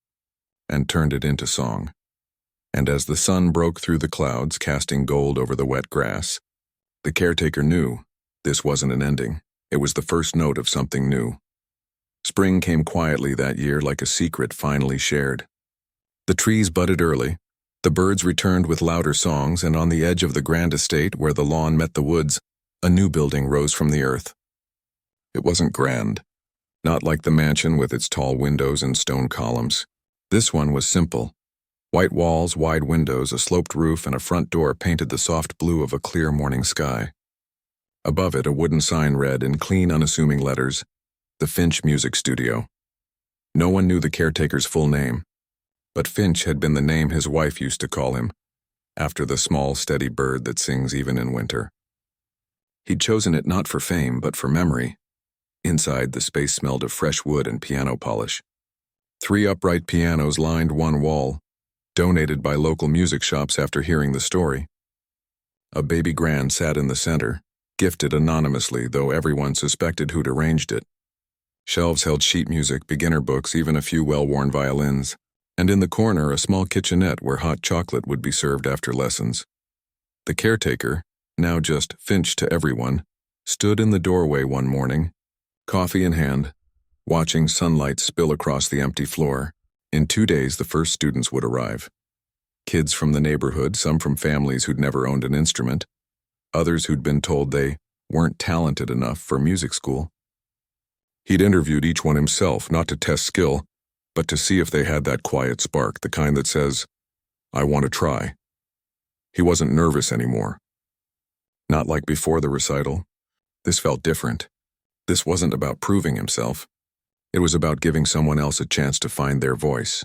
and turned it into song. And as the sun broke through the clouds, casting gold over the wet grass, the caretaker knew this wasn't an ending. It was the first note of something new. Spring came quietly that year, like a secret finally shared. The trees budded early, the birds returned with louder songs, and on the edge of the grand estate, where the lawn met the woods, a new building rose from the earth. It wasn't grand, not like the mansion with its tall windows and stone columns. This one was simple. White walls, wide windows, a sloped roof, and a front door painted the soft blue of a clear morning sky. Above it, a wooden sign read in clean, unassuming letters, the Finch Music Studio. No one knew the caretaker's full name, but Finch had been the name his wife used to call him, after the small, steady bird that sings even in winter. He'd chosen it not for fame, but for memory. Inside, the space smelled of fresh wood and piano polish. 3 upright pianos lined one wall, donated by local music shops after hearing the story. A baby grand sat in the center, gifted anonymously, though everyone suspected who'd arranged it. Shelves held sheet music, beginner books, even a few well-worn violins, and in the corner a small kitchenette where hot chocolate would be served after lessons. The caretaker, now just Finch to everyone, stood in the doorway one morning, coffee in hand, watching sunlight spill across the empty floor. In 2 days, the first students would arrive. Kids from the neighborhood, some from families who'd never owned an instrument, others who'd been told they weren't talented enough for music school. He'd interviewed each one himself, not to test skill, but to see if they had that quiet spark, the kind that says, "I want to try." He wasn't nervous anymore. Not like before the recital. This felt different. This wasn't about proving himself. It was about giving someone else a chance to find their voice.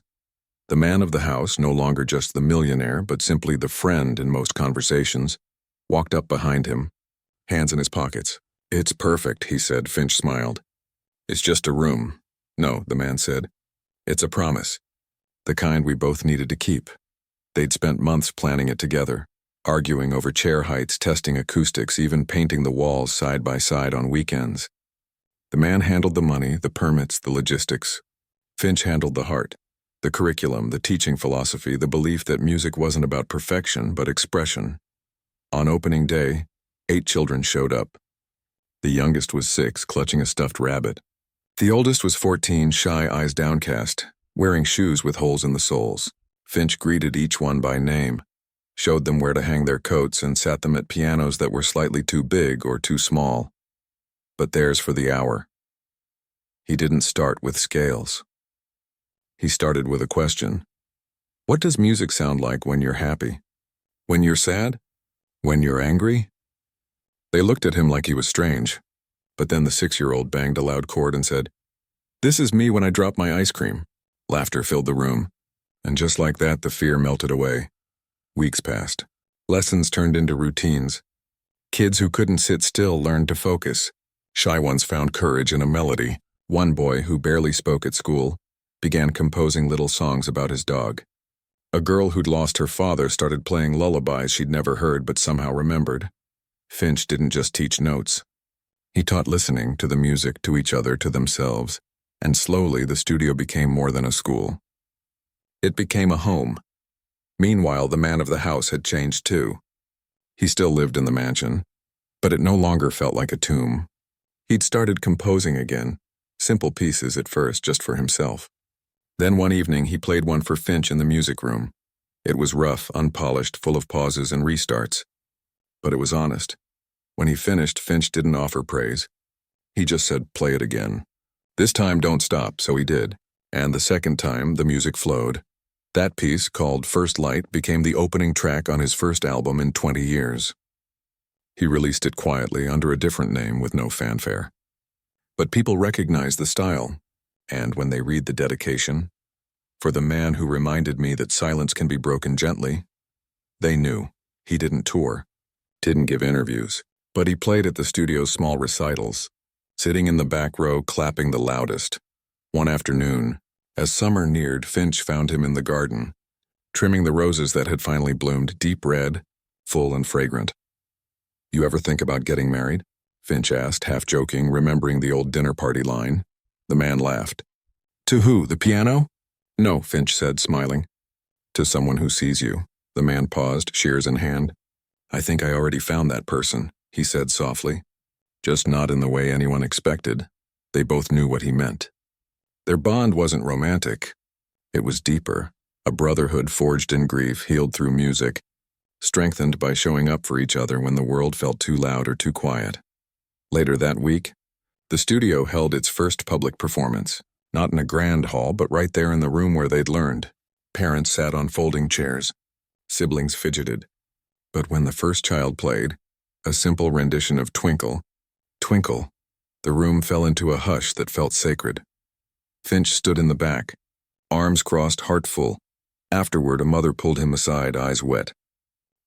The man of the house, no longer just the millionaire, but simply the friend in most conversations, walked up behind him, hands in his pockets. "It's perfect," he said. Finch smiled. "It's just a room." "No," the man said. "It's a promise. The kind we both needed to keep." They'd spent months planning it together, arguing over chair heights, testing acoustics, even painting the walls side by side on weekends. The man handled the money, the permits, the logistics. Finch handled the heart, the curriculum, the teaching philosophy, the belief that music wasn't about perfection, but expression. On opening day, 8 children showed up. The youngest was 6, clutching a stuffed rabbit. The oldest was 14, shy, eyes downcast, wearing shoes with holes in the soles. Finch greeted each one by name, showed them where to hang their coats, and sat them at pianos that were slightly too big or too small. But theirs for the hour. He didn't start with scales. He started with a question. What does music sound like when you're happy? When you're sad? When you're angry? They looked at him like he was strange, but then the 6-year-old banged a loud chord and said, "This is me when I drop my ice cream." Laughter filled the room, and just like that, the fear melted away. Weeks passed. Lessons turned into routines. Kids who couldn't sit still learned to focus. Shy ones found courage in a melody. One boy, who barely spoke at school, began composing little songs about his dog. A girl who'd lost her father started playing lullabies she'd never heard but somehow remembered. Finch didn't just teach notes. He taught listening to the music, to each other, to themselves, and slowly the studio became more than a school. It became a home. Meanwhile, the man of the house had changed too. He still lived in the mansion, but it no longer felt like a tomb. He'd started composing again, simple pieces at first, just for himself. Then one evening he played one for Finch in the music room. It was rough, unpolished, full of pauses and restarts. But it was honest. When he finished, Finch didn't offer praise. He just said, "Play it again. This time don't stop," so he did. And the second time, the music flowed. That piece, called First Light, became the opening track on his first album in 20 years. He released it quietly under a different name with no fanfare. But people recognized the style, and when they read the dedication, "For the man who reminded me that silence can be broken gently," they knew. He didn't tour, didn't give interviews, but he played at the studio's small recitals, sitting in the back row clapping the loudest. One afternoon, as summer neared, Finch found him in the garden, trimming the roses that had finally bloomed, deep red, full and fragrant. "You ever think about getting married?" Finch asked, half joking, remembering the old dinner party line. The man laughed. "To who, the piano?" "No," Finch said, smiling. "To someone who sees you." The man paused, shears in hand. "I think I already found that person," he said softly. Just not in the way anyone expected. They both knew what he meant. Their bond wasn't romantic. It was deeper, a brotherhood forged in grief, healed through music, strengthened by showing up for each other when the world felt too loud or too quiet. Later that week, the studio held its first public performance, not in a grand hall, but right there in the room where they'd learned. Parents sat on folding chairs. Siblings fidgeted. But when the first child played, a simple rendition of Twinkle, Twinkle, The room fell into a hush that felt sacred. Finch stood in the back, arms crossed, heart full. Afterward, a mother pulled him aside, eyes wet.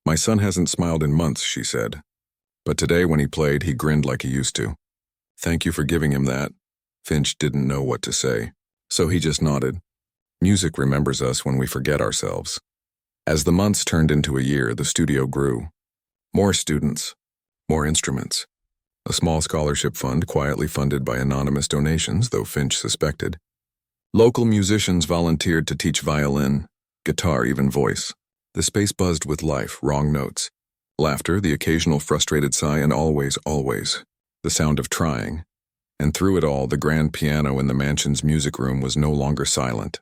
"My son hasn't smiled in months," she said. "But today when he played, he grinned like he used to." "Thank you for giving him that." Finch didn't know what to say, so he just nodded. Music remembers us when we forget ourselves. As the months turned into a year, the studio grew. More students, more instruments. A small scholarship fund quietly funded by anonymous donations, though Finch suspected. Local musicians volunteered to teach violin, guitar, even voice. The space buzzed with life, wrong notes, laughter, the occasional frustrated sigh, and always, the sound of trying. And through it all, the grand piano in the mansion's music room was no longer silent.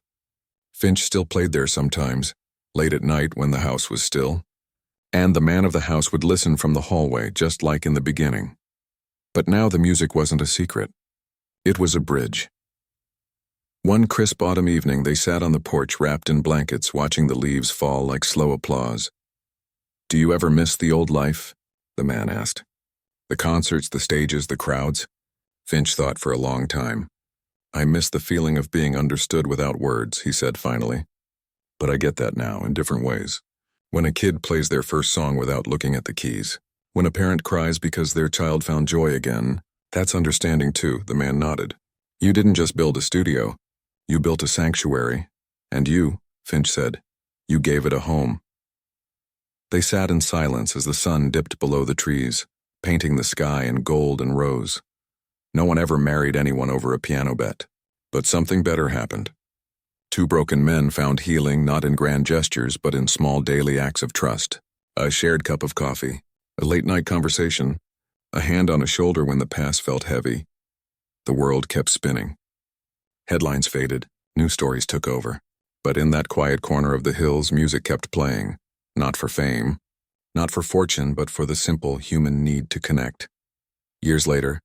Finch still played there sometimes, late at night when the house was still. And the man of the house would listen from the hallway, just like in the beginning. But now the music wasn't a secret. It was a bridge. One crisp autumn evening, they sat on the porch wrapped in blankets, watching the leaves fall like slow applause. "Do you ever miss the old life?" the man asked. "The concerts, the stages, the crowds?" Finch thought for a long time. "I miss the feeling of being understood without words," he said finally. "But I get that now, in different ways. When a kid plays their first song without looking at the keys. When a parent cries because their child found joy again. That's understanding too," the man nodded. "You didn't just build a studio. You built a sanctuary. And you," Finch said, "you gave it a home." They sat in silence as the sun dipped below the trees, painting the sky in gold and rose. No one ever married anyone over a piano bet. But something better happened. Two broken men found healing not in grand gestures but in small daily acts of trust. A shared cup of coffee, a late-night conversation, a hand on a shoulder when the past felt heavy. The world kept spinning. Headlines faded, new stories took over. But in that quiet corner of the hills, music kept playing. Not for fame, not for fortune, but for the simple human need to connect. Years later,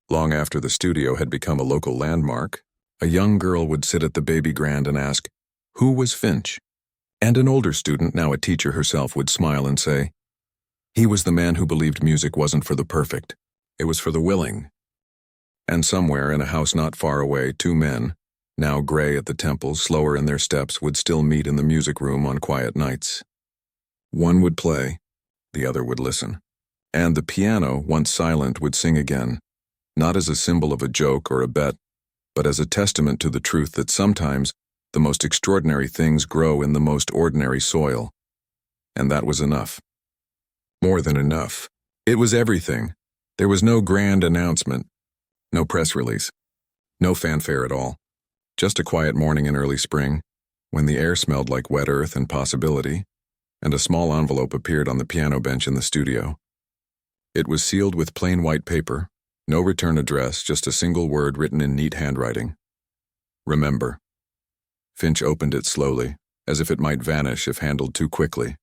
long after the studio had become a local landmark, a young girl would sit at the baby grand and ask, "Who was Finch?" And an older student, now a teacher herself, would smile and say, "He was the man who believed music wasn't for the perfect. It was for the willing." And somewhere in a house not far away, two men, now gray at the temples, slower in their steps, would still meet in the music room on quiet nights. One would play, the other would listen. And the piano, once silent, would sing again, not as a symbol of a joke or a bet, but as a testament to the truth that sometimes the most extraordinary things grow in the most ordinary soil. And that was enough. More than enough. It was everything. There was no grand announcement, no press release, no fanfare at all. Just a quiet morning in early spring, when the air smelled like wet earth and possibility, and a small envelope appeared on the piano bench in the studio. It was sealed with plain white paper, no return address, just a single word written in neat handwriting. "Remember." Finch opened it slowly, as if it might vanish if handled too quickly.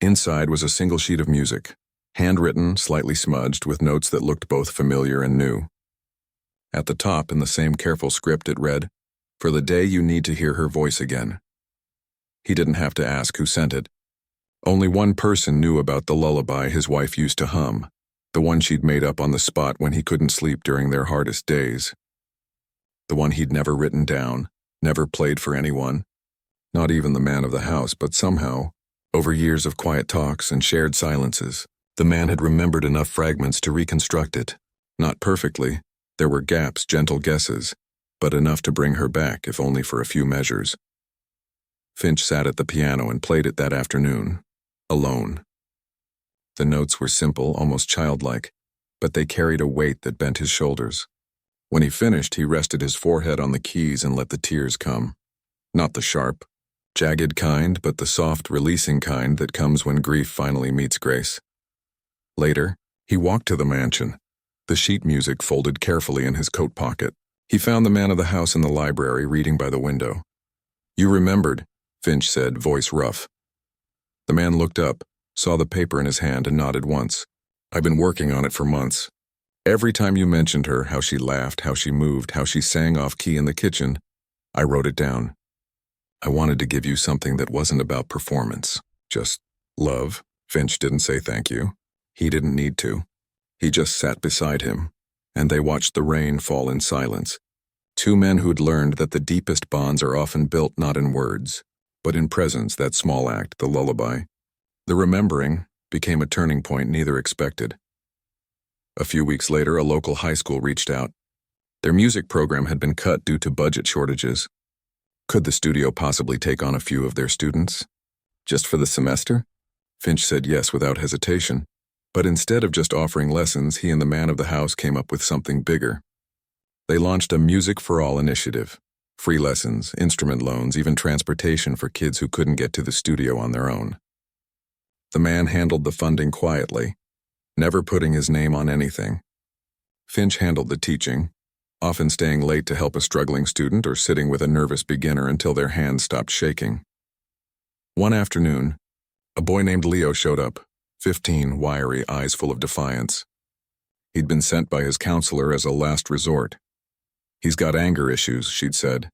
Inside was a single sheet of music, handwritten, slightly smudged, with notes that looked both familiar and new. At the top, in the same careful script, it read, "For the day you need to hear her voice again." He didn't have to ask who sent it. Only one person knew about the lullaby his wife used to hum, the one she'd made up on the spot when he couldn't sleep during their hardest days. The one he'd never written down, never played for anyone, not even the man of the house, but somehow, over years of quiet talks and shared silences, the man had remembered enough fragments to reconstruct it. Not perfectly, there were gaps, gentle guesses, but enough to bring her back, if only for a few measures. Finch sat at the piano and played it that afternoon, alone. The notes were simple, almost childlike, but they carried a weight that bent his shoulders. When he finished, he rested his forehead on the keys and let the tears come. Not the sharp, jagged kind, but the soft, releasing kind that comes when grief finally meets grace. Later, he walked to the mansion, the sheet music folded carefully in his coat pocket. He found the man of the house in the library, reading by the window. "You remembered," Finch said, voice rough. The man looked up, saw the paper in his hand, and nodded once. "I've been working on it for months. Every time you mentioned her, how she laughed, how she moved, how she sang off-key in the kitchen, I wrote it down. I wanted to give you something that wasn't about performance, just love." Finch didn't say thank you. He didn't need to. He just sat beside him, and they watched the rain fall in silence. Two men who'd learned that the deepest bonds are often built not in words, but in presence, that small act, the lullaby. The remembering became a turning point neither expected. A few weeks later, a local high school reached out. Their music program had been cut due to budget shortages. Could the studio possibly take on a few of their students? Just for the semester? Finch said yes without hesitation. But instead of just offering lessons, he and the man of the house came up with something bigger. They launched a Music for All initiative. Free lessons, instrument loans, even transportation for kids who couldn't get to the studio on their own. The man handled the funding quietly, never putting his name on anything. Finch handled the teaching, often staying late to help a struggling student or sitting with a nervous beginner until their hands stopped shaking. One afternoon, a boy named Leo showed up, 15, wiry, eyes full of defiance. He'd been sent by his counselor as a last resort. He's got anger issues, she'd said,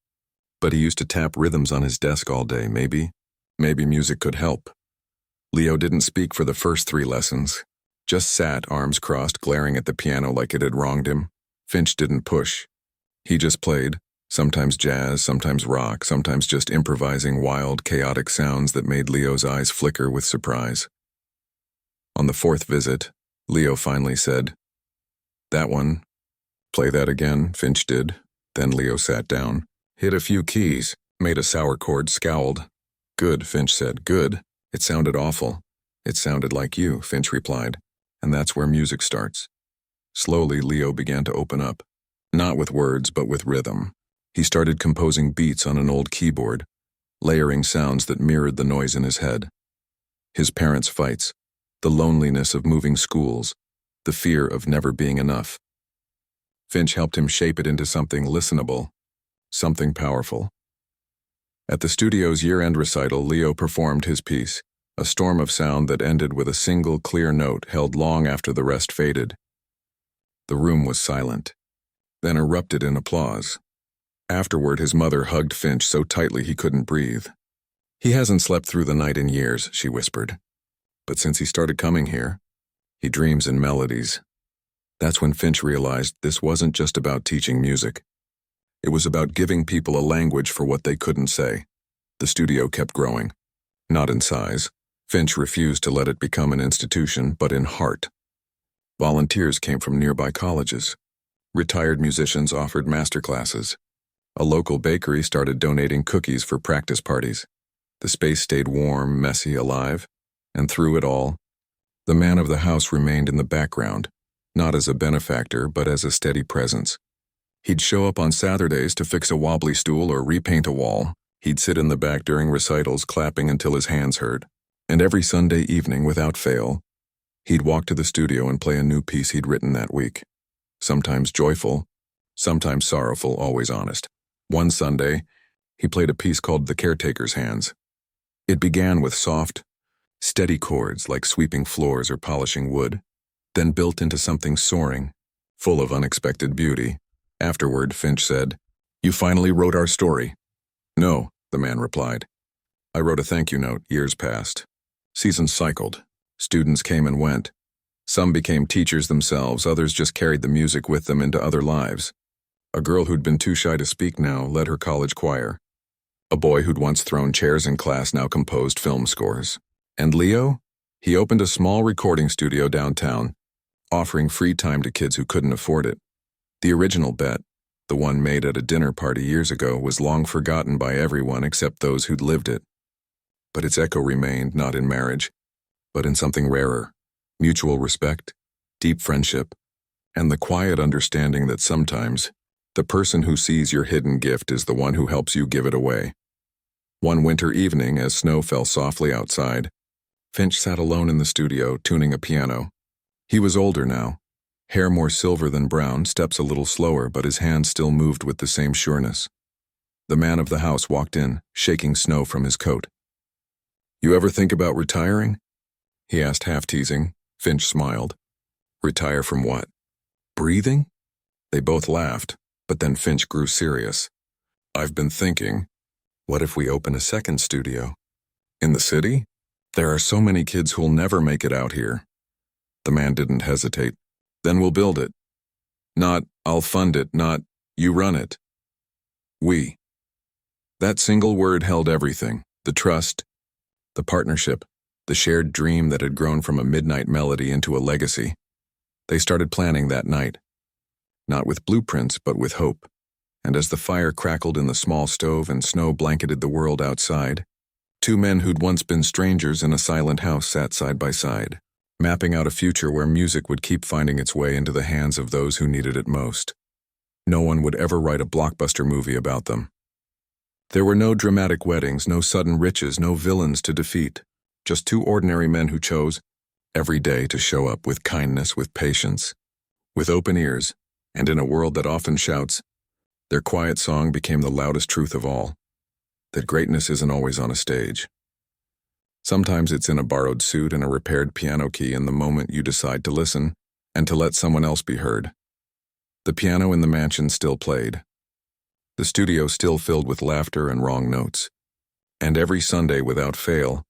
but he used to tap rhythms on his desk all day. Maybe music could help. Leo didn't speak for the first 3 lessons, just sat, arms crossed, glaring at the piano like it had wronged him. Finch didn't push. He just played, sometimes jazz, sometimes rock, sometimes just improvising wild, chaotic sounds that made Leo's eyes flicker with surprise. On the 4th visit, Leo finally said, "That one. Play that again," Finch did. Then Leo sat down, hit a few keys, made a sour chord, scowled. "Good," Finch said. "Good." It sounded awful. "It sounded like you," Finch replied. And that's where music starts. Slowly, Leo began to open up. Not with words, but with rhythm. He started composing beats on an old keyboard, layering sounds that mirrored the noise in his head. His parents' fights, the loneliness of moving schools, the fear of never being enough. Finch helped him shape it into something listenable, something powerful. At the studio's year-end recital, Leo performed his piece, a storm of sound that ended with a single clear note held long after the rest faded. The room was silent, then erupted in applause. Afterward, his mother hugged Finch so tightly he couldn't breathe. "He hasn't slept through the night in years," she whispered. "But since he started coming here, he dreams in melodies." That's when Finch realized this wasn't just about teaching music. It was about giving people a language for what they couldn't say. The studio kept growing. Not in size. Finch refused to let it become an institution, but in heart. Volunteers came from nearby colleges. Retired musicians offered master classes. A local bakery started donating cookies for practice parties. The space stayed warm, messy, alive, and through it all, the man of the house remained in the background, not as a benefactor, but as a steady presence. He'd show up on Saturdays to fix a wobbly stool or repaint a wall. He'd sit in the back during recitals, clapping until his hands hurt. And every Sunday evening, without fail, he'd walk to the studio and play a new piece he'd written that week. Sometimes joyful, sometimes sorrowful, always honest. One Sunday, he played a piece called The Caretaker's Hands. It began with soft, steady chords like sweeping floors or polishing wood, then built into something soaring, full of unexpected beauty. Afterward, Finch said, "You finally wrote our story." "No," the man replied. "I wrote a thank you note. Years passed. Seasons cycled. Students came and went. Some became teachers themselves, others just carried the music with them into other lives. A girl who'd been too shy to speak now led her college choir. A boy who'd once thrown chairs in class now composed film scores. And Leo? He opened a small recording studio downtown, offering free time to kids who couldn't afford it. The original bet, the one made at a dinner party years ago, was long forgotten by everyone except those who'd lived it. But its echo remained, not in marriage, but in something rarer: mutual respect, deep friendship, and the quiet understanding that sometimes the person who sees your hidden gift is the one who helps you give it away. One winter evening, as snow fell softly outside, Finch sat alone in the studio, tuning a piano. He was older now, hair more silver than brown, steps a little slower, but his hands still moved with the same sureness. The man of the house walked in, shaking snow from his coat. "You ever think about retiring?" he asked, half teasing. Finch smiled. "Retire from what? Breathing?" They both laughed, but then Finch grew serious. "I've been thinking, what if we open a second studio? In the city? There are so many kids who'll never make it out here." The man didn't hesitate. "Then we'll build it." Not, I'll fund it, not, you run it. We. That single word held everything: the trust, the partnership, the shared dream that had grown from a midnight melody into a legacy. They started planning that night, not with blueprints, but with hope. And as the fire crackled in the small stove and snow blanketed the world outside, two men who'd once been strangers in a silent house sat side by side, mapping out a future where music would keep finding its way into the hands of those who needed it most. No one would ever write a blockbuster movie about them. There were no dramatic weddings, no sudden riches, no villains to defeat, just two ordinary men who chose, every day, to show up with kindness, with patience, with open ears, and in a world that often shouts, their quiet song became the loudest truth of all, that greatness isn't always on a stage. Sometimes it's in a borrowed suit and a repaired piano key in the moment you decide to listen and to let someone else be heard. The piano in the mansion still played. The studio still filled with laughter and wrong notes. And every Sunday, without fail,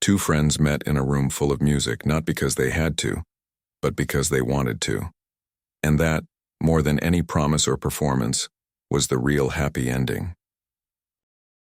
two friends met in a room full of music, not because they had to, but because they wanted to. And that, more than any promise or performance, was the real happy ending.